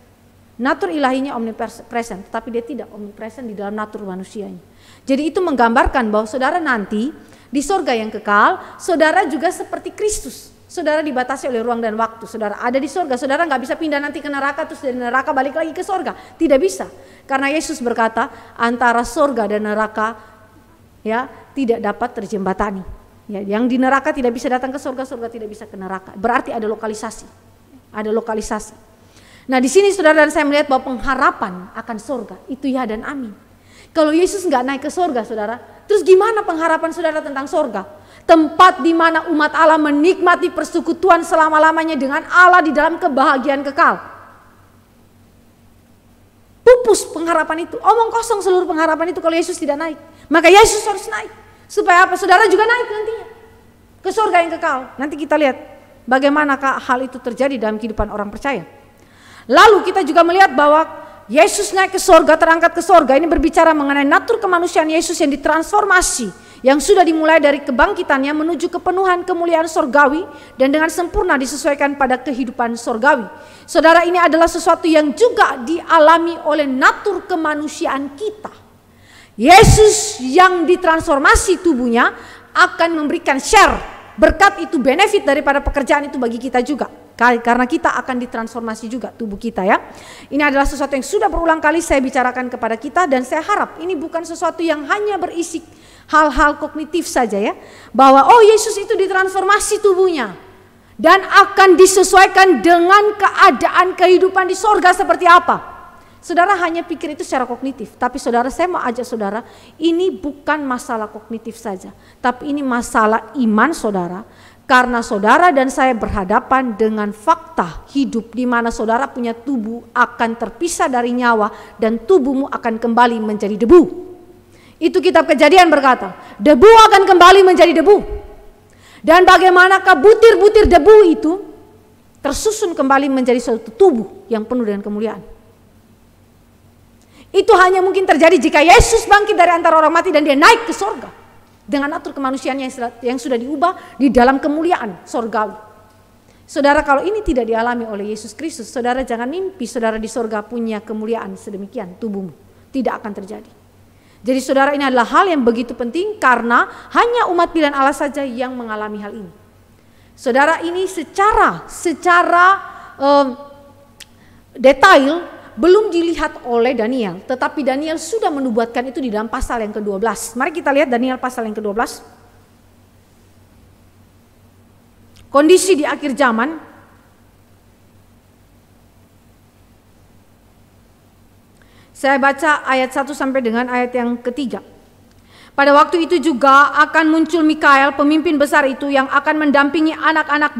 Natur ilahinya omnipresent, tetapi dia tidak omnipresent di dalam natur manusianya. Jadi itu menggambarkan bahwa saudara nanti di sorga yang kekal, saudara juga seperti Kristus. Saudara dibatasi oleh ruang dan waktu. Saudara ada di sorga, saudara nggak bisa pindah nanti ke neraka terus dari neraka balik lagi ke sorga. Tidak bisa, karena Yesus berkata antara sorga dan neraka ya tidak dapat terjembatani. Ya, yang di neraka tidak bisa datang ke sorga, sorga tidak bisa ke neraka. Berarti ada lokalisasi, ada lokalisasi. Nah di sini saudara dan saya melihat bahwa pengharapan akan sorga itu ya dan amin. Kalau Yesus nggak naik ke sorga saudara, terus gimana pengharapan saudara tentang sorga? Tempat di mana umat Allah menikmati persekutuan selama-lamanya dengan Allah di dalam kebahagiaan kekal. pupus pengharapan itu. Omong kosong seluruh pengharapan itu kalau Yesus tidak naik. Maka Yesus harus naik. Supaya apa? Saudara juga naik nantinya ke surga yang kekal. Nanti kita lihat bagaimanakah hal itu terjadi dalam kehidupan orang percaya. Lalu kita juga melihat bahwa Yesus naik ke surga, terangkat ke surga. Ini berbicara mengenai natur kemanusiaan Yesus yang ditransformasi, yang sudah dimulai dari kebangkitannya menuju kepenuhan kemuliaan surgawi dan dengan sempurna disesuaikan pada kehidupan surgawi. Saudara, ini adalah sesuatu yang juga dialami oleh natur kemanusiaan kita. Yesus yang ditransformasi tubuhnya akan memberikan share, berkat itu, benefit daripada pekerjaan itu bagi kita juga. Karena kita akan ditransformasi juga tubuh kita ya. Ini adalah sesuatu yang sudah berulang kali saya bicarakan kepada kita, dan saya harap ini bukan sesuatu yang hanya berisi hal-hal kognitif saja ya. Bahwa oh Yesus itu ditransformasi tubuhnya dan akan disesuaikan dengan keadaan kehidupan di sorga seperti apa. Saudara hanya pikir itu secara kognitif. Tapi saudara, saya mau ajak saudara, ini bukan masalah kognitif saja. Tapi ini masalah iman saudara. Karena saudara dan saya berhadapan dengan fakta hidup di mana saudara punya tubuh akan terpisah dari nyawa dan tubuhmu akan kembali menjadi debu. Itu kitab Kejadian berkata, debu akan kembali menjadi debu. Dan bagaimanakah butir-butir debu itu tersusun kembali menjadi suatu tubuh yang penuh dengan kemuliaan. Itu hanya mungkin terjadi jika Yesus bangkit dari antara orang mati dan dia naik ke surga. Dengan atur kemanusiaannya yang sudah diubah di dalam kemuliaan surgawi. Saudara, kalau ini tidak dialami oleh Yesus Kristus, saudara jangan mimpi saudara di surga punya kemuliaan sedemikian tubuhmu. Tidak akan terjadi. Jadi saudara, ini adalah hal yang begitu penting karena hanya umat pilihan Allah saja yang mengalami hal ini. Saudara, ini secara detail belum dilihat oleh Daniel, tetapi Daniel sudah menubuatkan itu di dalam pasal yang ke-12. Mari kita lihat Daniel pasal yang ke-12. Kondisi di akhir zaman. Saya baca ayat 1 sampai dengan ayat yang ketiga. Pada waktu itu juga akan muncul Mikael, pemimpin besar itu, yang akan mendampingi anak-anak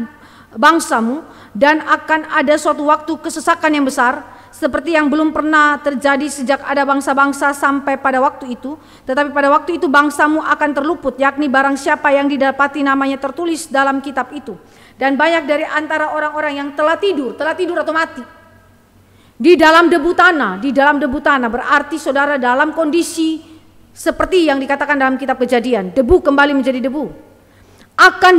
bangsamu, dan akan ada suatu waktu kesesakan yang besar, seperti yang belum pernah terjadi sejak ada bangsa-bangsa sampai pada waktu itu. Tetapi pada waktu itu bangsamu akan terluput, yakni barang siapa yang didapati namanya tertulis dalam kitab itu. Dan banyak dari antara orang-orang yang telah tidur atau mati di dalam debu tanah, berarti saudara dalam kondisi seperti yang dikatakan dalam kitab Kejadian, debu kembali menjadi debu, akan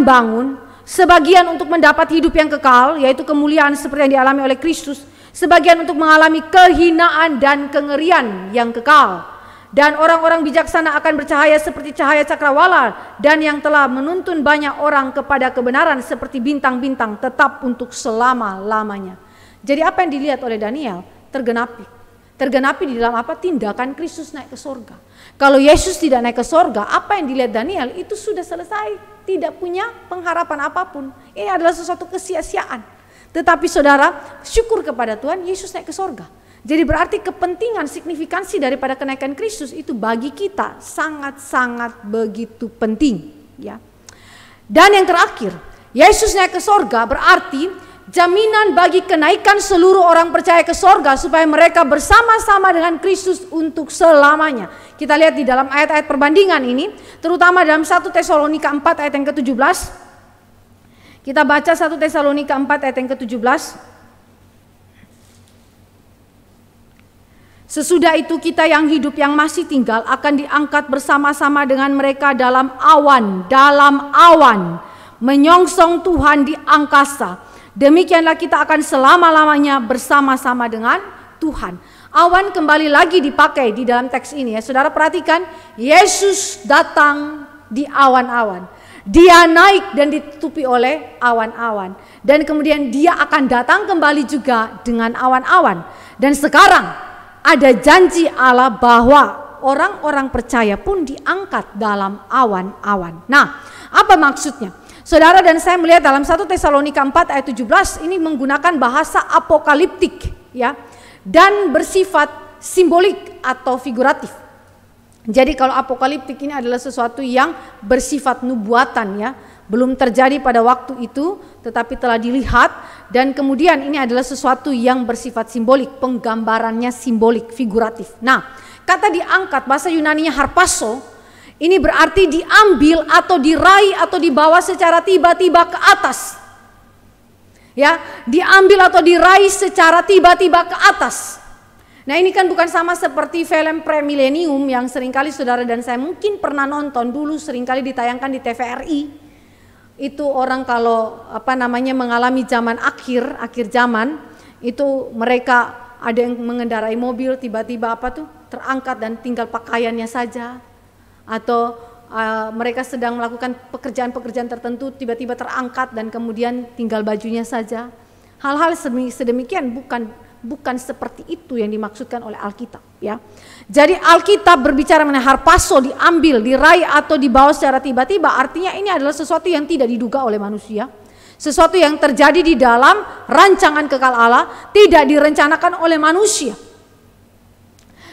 bangun. Sebagian untuk mendapat hidup yang kekal, yaitu kemuliaan seperti yang dialami oleh Kristus. Sebagian untuk mengalami kehinaan dan kengerian yang kekal. Dan orang-orang bijaksana akan bercahaya seperti cahaya cakrawala. Dan yang telah menuntun banyak orang kepada kebenaran seperti bintang-bintang tetap untuk selama-lamanya. Jadi apa yang dilihat oleh Daniel tergenapi. Tergenapi di dalam apa? Tindakan Kristus naik ke surga. Kalau Yesus tidak naik ke surga, apa yang dilihat Daniel itu sudah selesai. Tidak punya pengharapan apapun. Ini adalah sesuatu kesia-siaan. Tetapi saudara, syukur kepada Tuhan, Yesus naik ke surga. Jadi berarti kepentingan, signifikansi daripada kenaikan Kristus itu bagi kita sangat-sangat begitu penting. Ya. Dan yang terakhir, Yesus naik ke surga berarti jaminan bagi kenaikan seluruh orang percaya ke surga supaya mereka bersama-sama dengan Kristus untuk selamanya. Kita lihat di dalam ayat-ayat perbandingan ini, terutama dalam 1 Tesalonika 4 ayat yang ke-17. Kita baca 1 Tesalonika 4 ayat yang ke-17. Sesudah itu kita yang hidup yang masih tinggal akan diangkat bersama-sama dengan mereka dalam awan, menyongsong Tuhan di angkasa. Demikianlah kita akan selama-lamanya bersama-sama dengan Tuhan. Awan kembali lagi dipakai di dalam teks ini ya. Saudara perhatikan, Yesus datang di awan-awan. Dia naik dan ditutupi oleh awan-awan. Dan kemudian dia akan datang kembali juga dengan awan-awan. Dan sekarang ada janji Allah bahwa orang-orang percaya pun diangkat dalam awan-awan. Nah, apa maksudnya? Saudara dan saya melihat dalam 1 Tesalonika 4 ayat 17 ini menggunakan bahasa apokaliptik ya, dan bersifat simbolik atau figuratif. Jadi kalau apokaliptik ini adalah sesuatu yang bersifat nubuatan ya, belum terjadi pada waktu itu, tetapi telah dilihat, dan kemudian ini adalah sesuatu yang bersifat simbolik, penggambarannya simbolik, figuratif. Nah, kata diangkat bahasa Yunaninya harpazo, ini berarti diambil atau diraih atau dibawa secara tiba-tiba ke atas. Ya, diambil atau diraih secara tiba-tiba ke atas. Nah, ini kan bukan sama seperti film Premillennium yang seringkali saudara dan saya mungkin pernah nonton dulu, seringkali ditayangkan di TVRI. Itu orang kalau mengalami zaman akhir zaman, itu mereka ada yang mengendarai mobil tiba-tiba terangkat dan tinggal pakaiannya saja, atau mereka sedang melakukan pekerjaan-pekerjaan tertentu tiba-tiba terangkat dan kemudian tinggal bajunya saja. Hal-hal sedemikian bukan seperti itu yang dimaksudkan oleh Alkitab, ya. Jadi Alkitab berbicara mengenai harpazo, diambil, diraih atau dibawa secara tiba-tiba, artinya ini adalah sesuatu yang tidak diduga oleh manusia, sesuatu yang terjadi di dalam rancangan kekal Allah, tidak direncanakan oleh manusia.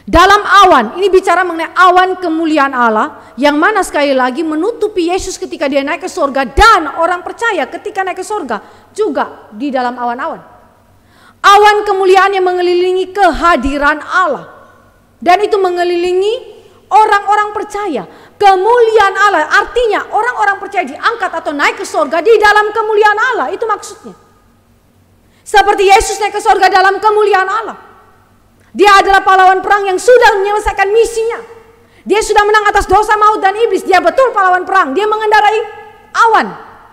Dalam awan, ini bicara mengenai awan kemuliaan Allah, yang mana sekali lagi menutupi Yesus ketika dia naik ke surga, dan orang percaya ketika naik ke surga juga di dalam awan-awan. Awan kemuliaan yang mengelilingi kehadiran Allah, dan itu mengelilingi orang-orang percaya. Kemuliaan Allah artinya orang-orang percaya diangkat atau naik ke surga di dalam kemuliaan Allah, itu maksudnya. Seperti Yesus naik ke surga dalam kemuliaan Allah. Dia adalah pahlawan perang yang sudah menyelesaikan misinya. Dia sudah menang atas dosa, maut, dan iblis. Dia betul pahlawan perang. Dia mengendarai awan,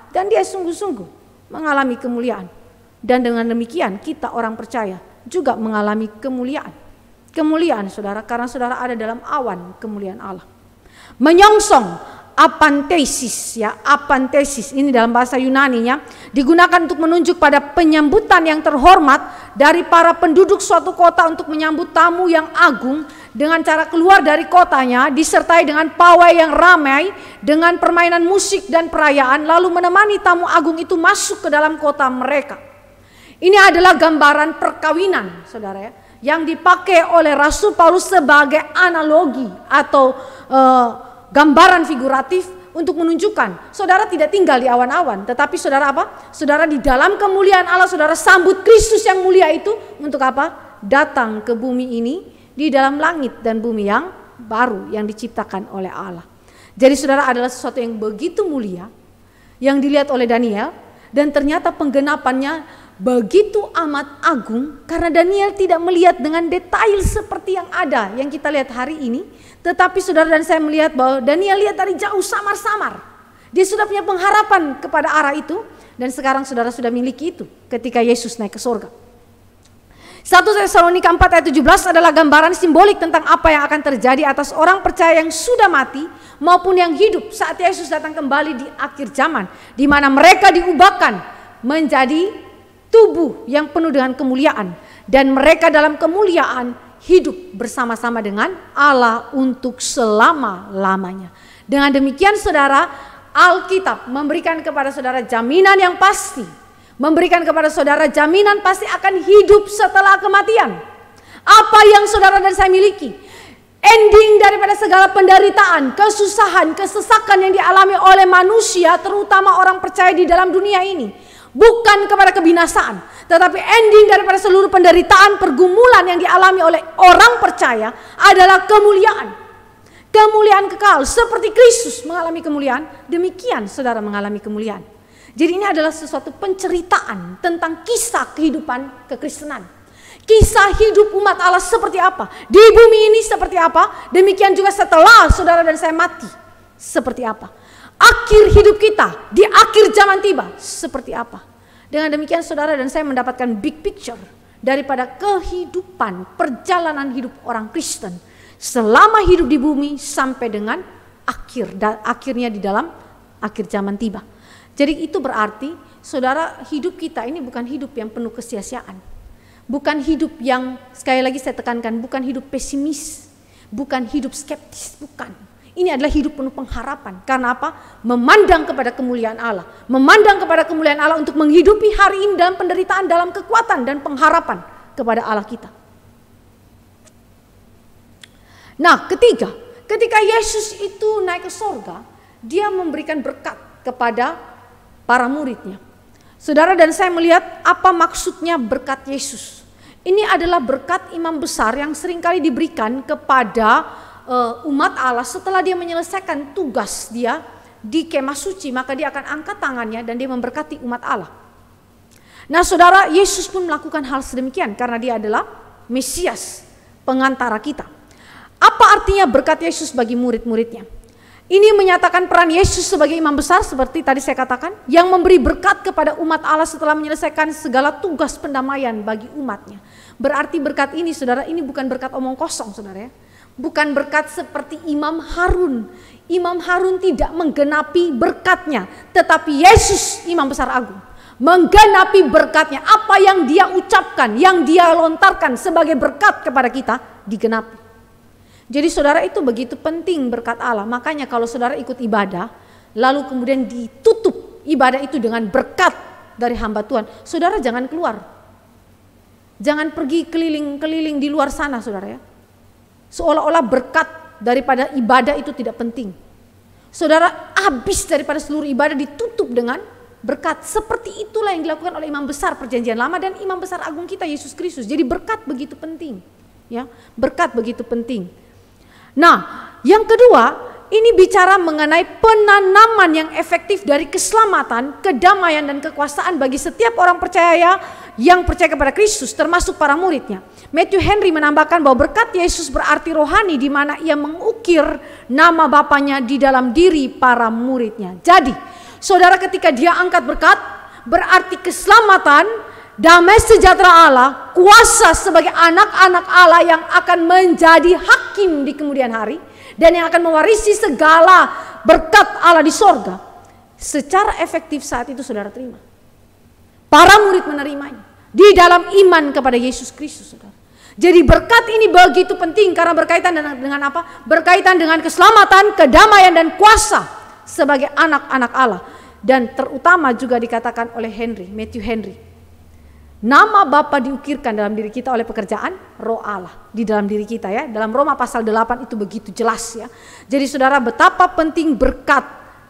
dan dia sungguh-sungguh mengalami kemuliaan. Dan dengan demikian kita orang percaya juga mengalami kemuliaan. Kemuliaan saudara, karena saudara ada dalam awan kemuliaan Allah. Menyongsong, apantesis, ya, apantesis ini dalam bahasa Yunaninya digunakan untuk menunjuk pada penyambutan yang terhormat dari para penduduk suatu kota untuk menyambut tamu yang agung dengan cara keluar dari kotanya disertai dengan pawai yang ramai dengan permainan musik dan perayaan, lalu menemani tamu agung itu masuk ke dalam kota mereka. Ini adalah gambaran perkawinan, saudara, ya, yang dipakai oleh Rasul Paulus sebagai analogi atau gambaran figuratif untuk menunjukkan saudara tidak tinggal di awan-awan, tetapi saudara apa? Saudara di dalam kemuliaan Allah, saudara sambut Kristus yang mulia itu untuk apa? Datang ke bumi ini di dalam langit dan bumi yang baru yang diciptakan oleh Allah. Jadi saudara adalah sesuatu yang begitu mulia yang dilihat oleh Daniel, dan ternyata penggenapannya begitu amat agung karena Daniel tidak melihat dengan detail seperti yang ada yang kita lihat hari ini, tetapi saudara dan saya melihat bahwa Daniel lihat dari jauh samar-samar. Dia sudah punya pengharapan kepada arah itu, dan sekarang saudara sudah miliki itu ketika Yesus naik ke surga. 1 Tesalonika 4 ayat 17 adalah gambaran simbolik tentang apa yang akan terjadi atas orang percaya yang sudah mati maupun yang hidup saat Yesus datang kembali di akhir zaman, di mana mereka diubahkan menjadi tubuh yang penuh dengan kemuliaan, dan mereka dalam kemuliaan hidup bersama-sama dengan Allah untuk selama-lamanya. Dengan demikian saudara, Alkitab memberikan kepada saudara jaminan yang pasti, memberikan kepada saudara jaminan pasti akan hidup setelah kematian. Apa yang saudara dan saya miliki, ending daripada segala penderitaan, kesusahan, kesesakan yang dialami oleh manusia, terutama orang percaya di dalam dunia ini, bukan kepada kebinasaan, tetapi ending daripada seluruh penderitaan, pergumulan yang dialami oleh orang percaya adalah kemuliaan. Kemuliaan kekal, seperti Kristus mengalami kemuliaan, demikian saudara mengalami kemuliaan. Jadi ini adalah sesuatu penceritaan tentang kisah kehidupan kekristenan. Kisah hidup umat Allah seperti apa, di bumi ini seperti apa, demikian juga setelah saudara dan saya mati seperti apa. Akhir hidup kita di akhir zaman tiba seperti apa. Dengan demikian saudara dan saya mendapatkan big picture daripada kehidupan, perjalanan hidup orang Kristen selama hidup di bumi sampai dengan akhirnya di dalam akhir zaman tiba. Jadi itu berarti saudara, hidup kita ini bukan hidup yang penuh kesia-siaan, bukan hidup yang, sekali lagi saya tekankan, bukan hidup pesimis, bukan hidup skeptis, bukan. Ini adalah hidup penuh pengharapan. Karena apa? Memandang kepada kemuliaan Allah. Memandang kepada kemuliaan Allah untuk menghidupi hari ini dalam penderitaan, dalam kekuatan dan pengharapan kepada Allah kita. Nah, ketika Yesus itu naik ke surga, dia memberikan berkat kepada para muridnya. Saudara dan saya melihat apa maksudnya berkat Yesus. Ini adalah berkat imam besar yang seringkali diberikan kepada umat Allah setelah dia menyelesaikan tugas dia di kemah suci, maka dia akan angkat tangannya dan dia memberkati umat Allah. Nah saudara, Yesus pun melakukan hal sedemikian karena dia adalah Mesias, pengantara kita. Apa artinya berkat Yesus bagi murid-muridnya? Ini menyatakan peran Yesus sebagai imam besar seperti tadi saya katakan, yang memberi berkat kepada umat Allah setelah menyelesaikan segala tugas pendamaian bagi umatnya. Berarti berkat ini saudara, ini bukan berkat omong kosong saudara ya. Bukan berkat seperti Imam Harun. Imam Harun tidak menggenapi berkatnya, tetapi Yesus imam besar agung menggenapi berkatnya. Apa yang dia ucapkan, yang dia lontarkan sebagai berkat kepada kita, digenapi. Jadi saudara, itu begitu penting berkat Allah. Makanya kalau saudara ikut ibadah, lalu kemudian ditutup ibadah itu dengan berkat dari hamba Tuhan, saudara jangan keluar. Jangan pergi keliling-keliling di luar sana saudara ya. Seolah-olah berkat daripada ibadah itu tidak penting. Saudara, habis daripada seluruh ibadah ditutup dengan berkat. Seperti itulah yang dilakukan oleh imam besar perjanjian lama dan imam besar agung kita Yesus Kristus. Jadi berkat begitu penting ya. Berkat begitu penting. Nah, yang kedua, ini bicara mengenai penanaman yang efektif dari keselamatan, kedamaian dan kekuasaan bagi setiap orang percaya yang percaya kepada Kristus, termasuk para muridnya. Matthew Henry menambahkan bahwa berkat Yesus berarti rohani, di mana ia mengukir nama Bapanya di dalam diri para muridnya. Jadi, saudara, ketika dia angkat berkat, berarti keselamatan, damai sejahtera Allah, kuasa sebagai anak-anak Allah yang akan menjadi hakim di kemudian hari dan yang akan mewarisi segala berkat Allah di sorga. Secara efektif saat itu saudara terima. Para murid menerimanya di dalam iman kepada Yesus Kristus saudara. Jadi berkat ini begitu penting karena berkaitan dengan apa? Berkaitan dengan keselamatan, kedamaian dan kuasa sebagai anak-anak Allah. Dan terutama juga dikatakan oleh Matthew Henry. Nama Bapa diukirkan dalam diri kita oleh pekerjaan Roh Allah di dalam diri kita ya. Dalam Roma pasal 8 itu begitu jelas ya. Jadi saudara, betapa penting berkat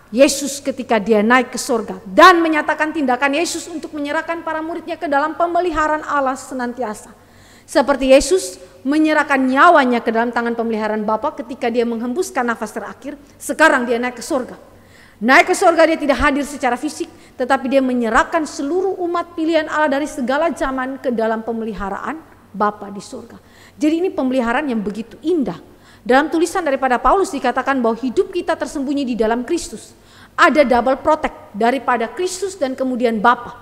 Yesus ketika dia naik ke surga dan menyatakan tindakan Yesus untuk menyerahkan para muridnya ke dalam pemeliharaan Allah senantiasa. Seperti Yesus menyerahkan nyawanya ke dalam tangan pemeliharaan Bapa ketika dia menghembuskan nafas terakhir, sekarang dia naik ke surga. Naik ke surga, dia tidak hadir secara fisik, tetapi dia menyerahkan seluruh umat pilihan Allah dari segala zaman ke dalam pemeliharaan Bapa di surga. Jadi ini pemeliharaan yang begitu indah. Dalam tulisan daripada Paulus dikatakan bahwa hidup kita tersembunyi di dalam Kristus. Ada double protect daripada Kristus dan kemudian Bapa.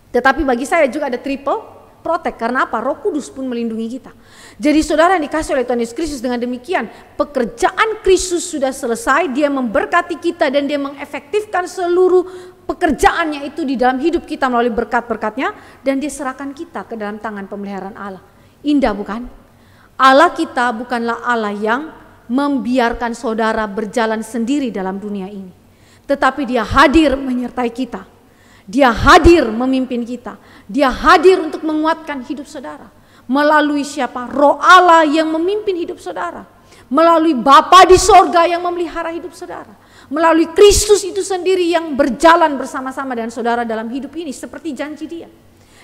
Tetapi bagi saya juga ada triple protect. Karena apa? Roh Kudus pun melindungi kita. Jadi saudara yang dikasih oleh Tuhan Yesus Kristus, dengan demikian pekerjaan Kristus sudah selesai. Dia memberkati kita dan dia mengefektifkan seluruh pekerjaannya itu di dalam hidup kita melalui berkat-berkatnya. Dan dia serahkan kita ke dalam tangan pemeliharaan Allah. Indah bukan? Allah kita bukanlah Allah yang membiarkan saudara berjalan sendiri dalam dunia ini. Tetapi dia hadir menyertai kita. Dia hadir memimpin kita. Dia hadir untuk menguatkan hidup saudara. Melalui siapa? Roh Allah yang memimpin hidup saudara. Melalui Bapa di sorga yang memelihara hidup saudara. Melalui Kristus itu sendiri yang berjalan bersama-sama dengan saudara dalam hidup ini seperti janji dia.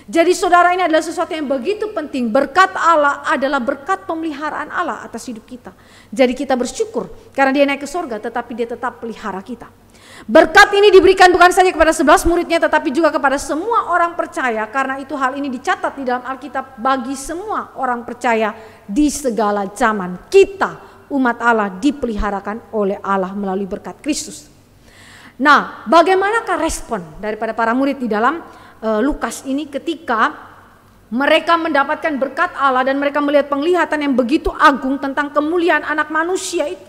Jadi saudara, ini adalah sesuatu yang begitu penting. Berkat Allah adalah berkat pemeliharaan Allah atas hidup kita. Jadi kita bersyukur karena dia naik ke sorga, tetapi dia tetap pelihara kita. Berkat ini diberikan bukan saja kepada 11 muridnya, tetapi juga kepada semua orang percaya. Karena itu hal ini dicatat di dalam Alkitab bagi semua orang percaya di segala zaman. Kita umat Allah dipeliharakan oleh Allah melalui berkat Kristus. Nah, bagaimanakah respon daripada para murid di dalam Lukas ini ketika mereka mendapatkan berkat Allah dan mereka melihat penglihatan yang begitu agung tentang kemuliaan anak manusia itu?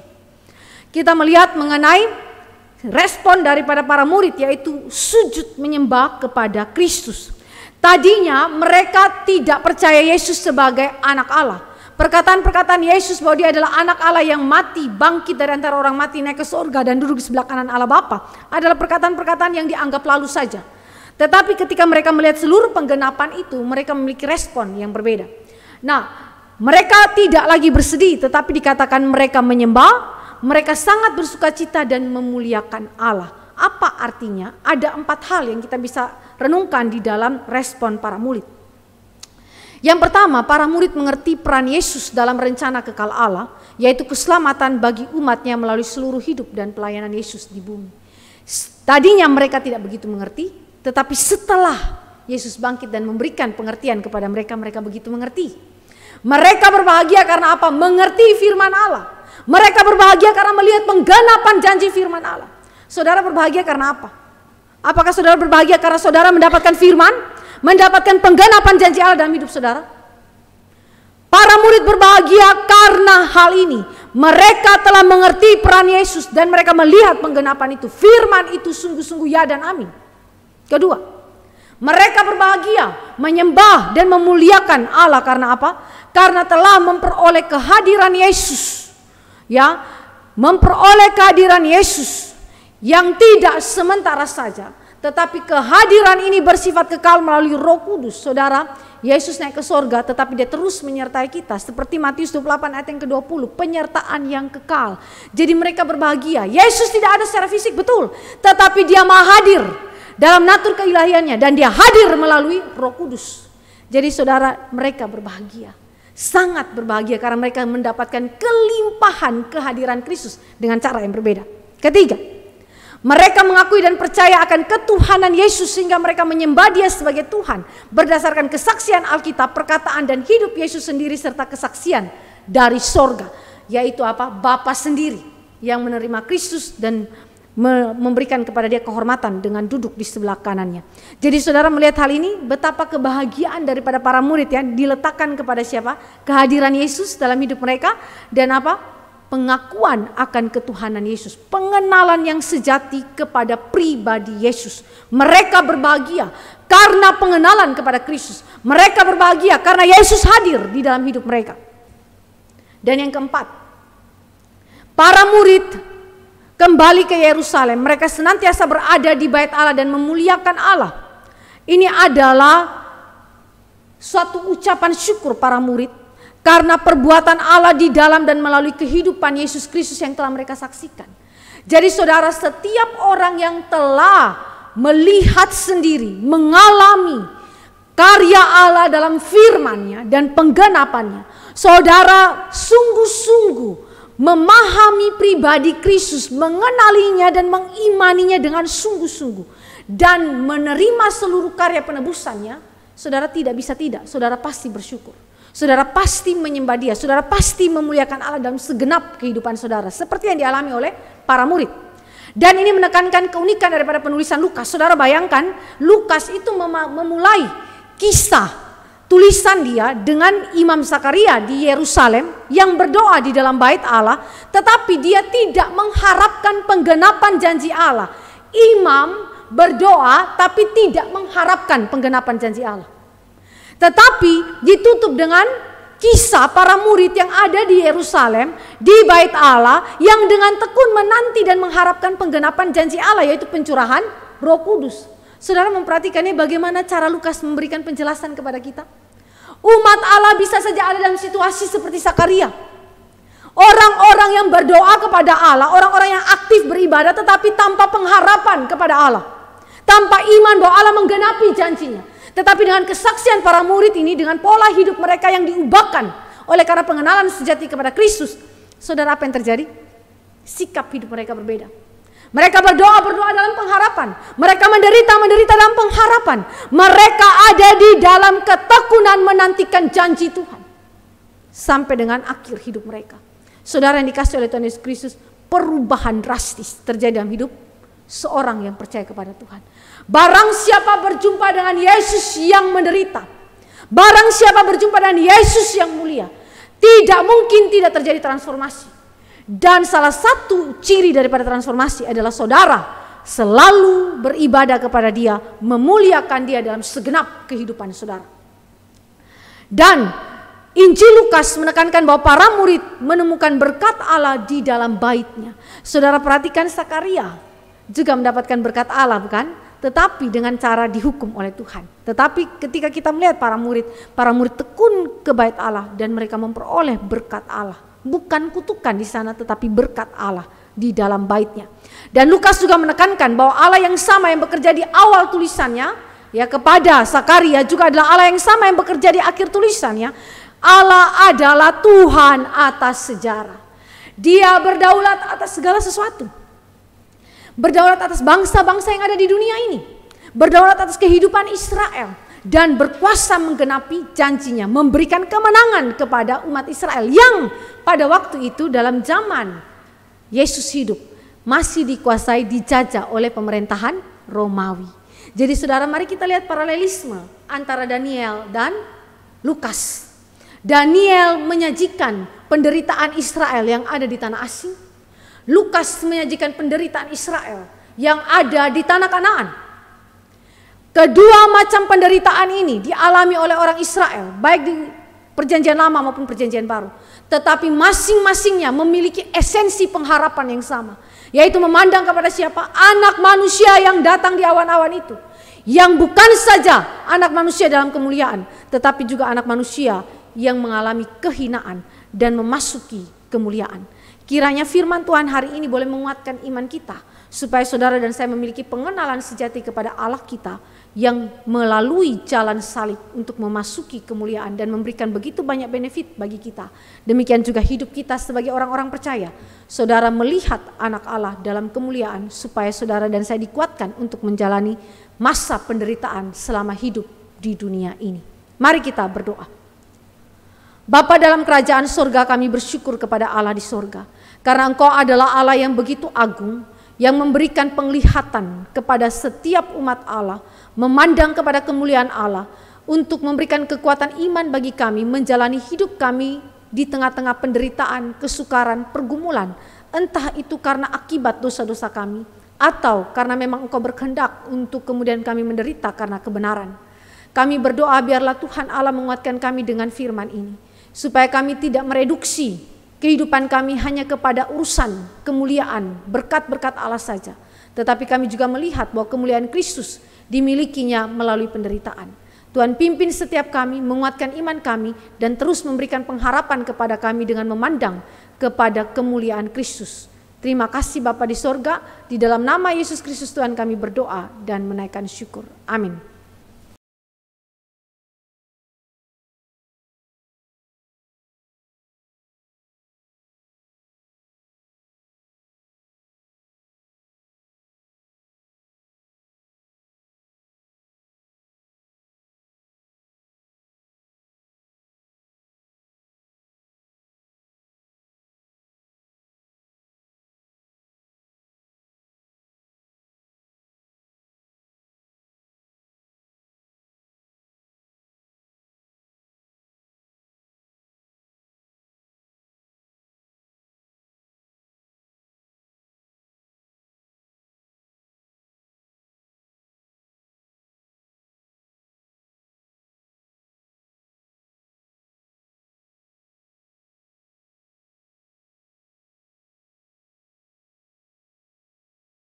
Kita melihat mengenai respon daripada para murid, yaitu sujud menyembah kepada Kristus. Tadinya mereka tidak percaya Yesus sebagai anak Allah. Perkataan-perkataan Yesus bahwa dia adalah anak Allah yang mati, bangkit dari antara orang mati, naik ke surga dan duduk di sebelah kanan Allah Bapa adalah perkataan-perkataan yang dianggap lalu saja. Tetapi ketika mereka melihat seluruh penggenapan itu, mereka memiliki respon yang berbeda. Nah, mereka tidak lagi bersedih, tetapi dikatakan mereka menyembah. Mereka sangat bersukacita dan memuliakan Allah. Apa artinya? Ada 4 hal yang kita bisa renungkan di dalam respon para murid. Yang pertama, para murid mengerti peran Yesus dalam rencana kekal Allah, yaitu keselamatan bagi umatnya melalui seluruh hidup dan pelayanan Yesus di bumi. Tadinya mereka tidak begitu mengerti, tetapi setelah Yesus bangkit dan memberikan pengertian kepada mereka, mereka begitu mengerti. Mereka berbahagia karena apa? Mengerti firman Allah. Mereka berbahagia karena melihat penggenapan janji firman Allah. Saudara berbahagia karena apa? Apakah saudara berbahagia karena saudara mendapatkan firman, mendapatkan penggenapan janji Allah dalam hidup saudara? Para murid berbahagia karena hal ini. Mereka telah mengerti peran Yesus dan mereka melihat penggenapan itu. Firman itu sungguh-sungguh ya dan amin. Kedua, mereka berbahagia, menyembah dan memuliakan Allah karena apa? Karena telah memperoleh kehadiran Yesus. Ya, memperoleh kehadiran Yesus yang tidak sementara saja, tetapi kehadiran ini bersifat kekal melalui Roh Kudus. Saudara, Yesus naik ke sorga, tetapi dia terus menyertai kita. Seperti Matius 28 ayat yang ke-20, penyertaan yang kekal. Jadi mereka berbahagia. Yesus tidak ada secara fisik, betul, tetapi dia maha hadir dalam natur keilahiannya, dan dia hadir melalui Roh Kudus. Jadi saudara, mereka berbahagia, sangat berbahagia karena mereka mendapatkan kelimpahan kehadiran Kristus dengan cara yang berbeda. Ketiga, mereka mengakui dan percaya akan ketuhanan Yesus sehingga mereka menyembah Dia sebagai Tuhan berdasarkan kesaksian Alkitab, perkataan dan hidup Yesus sendiri serta kesaksian dari sorga, yaitu apa? Bapa sendiri yang menerima Kristus dan memberikan kepada Dia kehormatan dengan duduk di sebelah kanannya. Jadi saudara melihat hal ini, betapa kebahagiaan daripada para murid ya diletakkan kepada siapa? Kehadiran Yesus dalam hidup mereka dan apa? Pengakuan akan ketuhanan Yesus, pengenalan yang sejati kepada pribadi Yesus. Mereka berbahagia karena pengenalan kepada Kristus. Mereka berbahagia karena Yesus hadir di dalam hidup mereka. Dan yang keempat, para murid kembali ke Yerusalem. Mereka senantiasa berada di bait Allah dan memuliakan Allah. Ini adalah suatu ucapan syukur para murid karena perbuatan Allah di dalam dan melalui kehidupan Yesus Kristus yang telah mereka saksikan. Jadi saudara, setiap orang yang telah melihat sendiri, mengalami karya Allah dalam firman-Nya dan penggenapannya, saudara sungguh-sungguh memahami pribadi Kristus, mengenalinya dan mengimaninya dengan sungguh-sungguh, dan menerima seluruh karya penebusannya, saudara tidak bisa tidak, saudara pasti bersyukur. Saudara pasti menyembah Dia, saudara pasti memuliakan Allah dalam segenap kehidupan saudara, seperti yang dialami oleh para murid. Dan ini menekankan keunikan daripada penulisan Lukas. Saudara bayangkan, Lukas itu memulai kisah tulisan dia dengan Imam Zakaria di Yerusalem yang berdoa di dalam bait Allah, tetapi dia tidak mengharapkan penggenapan janji Allah. Imam berdoa tapi tidak mengharapkan penggenapan janji Allah. Tetapi ditutup dengan kisah para murid yang ada di Yerusalem, di bait Allah, yang dengan tekun menanti dan mengharapkan penggenapan janji Allah, yaitu pencurahan Roh Kudus. Saudara memperhatikannya bagaimana cara Lukas memberikan penjelasan kepada kita. Umat Allah bisa saja ada dalam situasi seperti Zakaria. Orang-orang yang berdoa kepada Allah, orang-orang yang aktif beribadah tetapi tanpa pengharapan kepada Allah, tanpa iman bahwa Allah menggenapi janjinya. Tetapi dengan kesaksian para murid ini, dengan pola hidup mereka yang diubahkan oleh karena pengenalan sejati kepada Kristus, saudara, apa yang terjadi? Sikap hidup mereka berbeda. Mereka berdoa dalam pengharapan. Mereka menderita dalam pengharapan. Mereka ada di dalam ketekunan menantikan janji Tuhan sampai dengan akhir hidup mereka. Saudara yang dikasihi oleh Tuhan Yesus Kristus, perubahan drastis terjadi dalam hidup seorang yang percaya kepada Tuhan. Barang siapa berjumpa dengan Yesus yang menderita, barang siapa berjumpa dengan Yesus yang mulia, tidak mungkin tidak terjadi transformasi. Dan salah satu ciri daripada transformasi adalah saudara selalu beribadah kepada Dia, memuliakan Dia dalam segenap kehidupan saudara. Dan Injil Lukas menekankan bahwa para murid menemukan berkat Allah di dalam bait-Nya. Saudara perhatikan, Zakaria juga mendapatkan berkat Allah, bukan? Tetapi dengan cara dihukum oleh Tuhan. Tetapi ketika kita melihat para murid tekun ke bait Allah dan mereka memperoleh berkat Allah. Bukan kutukan di sana, tetapi berkat Allah di dalam baitnya. Dan Lukas juga menekankan bahwa Allah yang sama yang bekerja di awal tulisannya ya kepada Zakaria juga adalah Allah yang sama yang bekerja di akhir tulisannya. Allah adalah Tuhan atas sejarah. Dia berdaulat atas segala sesuatu. Berdaulat atas bangsa-bangsa yang ada di dunia ini. Berdaulat atas kehidupan Israel. Dan berkuasa menggenapi janjinya, memberikan kemenangan kepada umat Israel yang pada waktu itu dalam zaman Yesus hidup masih dikuasai, dijajah oleh pemerintahan Romawi. Jadi saudara, mari kita lihat paralelisme antara Daniel dan Lukas. Daniel menyajikan penderitaan Israel yang ada di tanah asing. Lukas menyajikan penderitaan Israel yang ada di tanah Kanaan. Kedua macam penderitaan ini dialami oleh orang Israel, baik di Perjanjian Lama maupun Perjanjian Baru. Tetapi masing-masingnya memiliki esensi pengharapan yang sama, yaitu memandang kepada siapa? Anak manusia yang datang di awan-awan itu. Yang bukan saja anak manusia dalam kemuliaan, tetapi juga anak manusia yang mengalami kehinaan dan memasuki kemuliaan. Kiranya firman Tuhan hari ini boleh menguatkan iman kita, supaya saudara dan saya memiliki pengenalan sejati kepada Allah kita yang melalui jalan salib untuk memasuki kemuliaan dan memberikan begitu banyak benefit bagi kita. Demikian juga hidup kita sebagai orang-orang percaya. Saudara melihat anak Allah dalam kemuliaan supaya saudara dan saya dikuatkan untuk menjalani masa penderitaan selama hidup di dunia ini. Mari kita berdoa. Bapa dalam kerajaan sorga, kami bersyukur kepada Allah di sorga. Karena Engkau adalah Allah yang begitu agung, yang memberikan penglihatan kepada setiap umat Allah, memandang kepada kemuliaan Allah, untuk memberikan kekuatan iman bagi kami menjalani hidup kami di tengah-tengah penderitaan, kesukaran, pergumulan, entah itu karena akibat dosa-dosa kami, atau karena memang Engkau berkehendak untuk kemudian kami menderita karena kebenaran. Kami berdoa biarlah Tuhan Allah menguatkan kami dengan firman ini, supaya kami tidak mereduksi kehidupan kami hanya kepada urusan kemuliaan, berkat-berkat Allah saja. Tetapi kami juga melihat bahwa kemuliaan Kristus dimilikinya melalui penderitaan. Tuhan pimpin setiap kami, menguatkan iman kami, dan terus memberikan pengharapan kepada kami dengan memandang kepada kemuliaan Kristus. Terima kasih Bapa di sorga, di dalam nama Yesus Kristus Tuhan kami berdoa dan menaikkan syukur. Amin.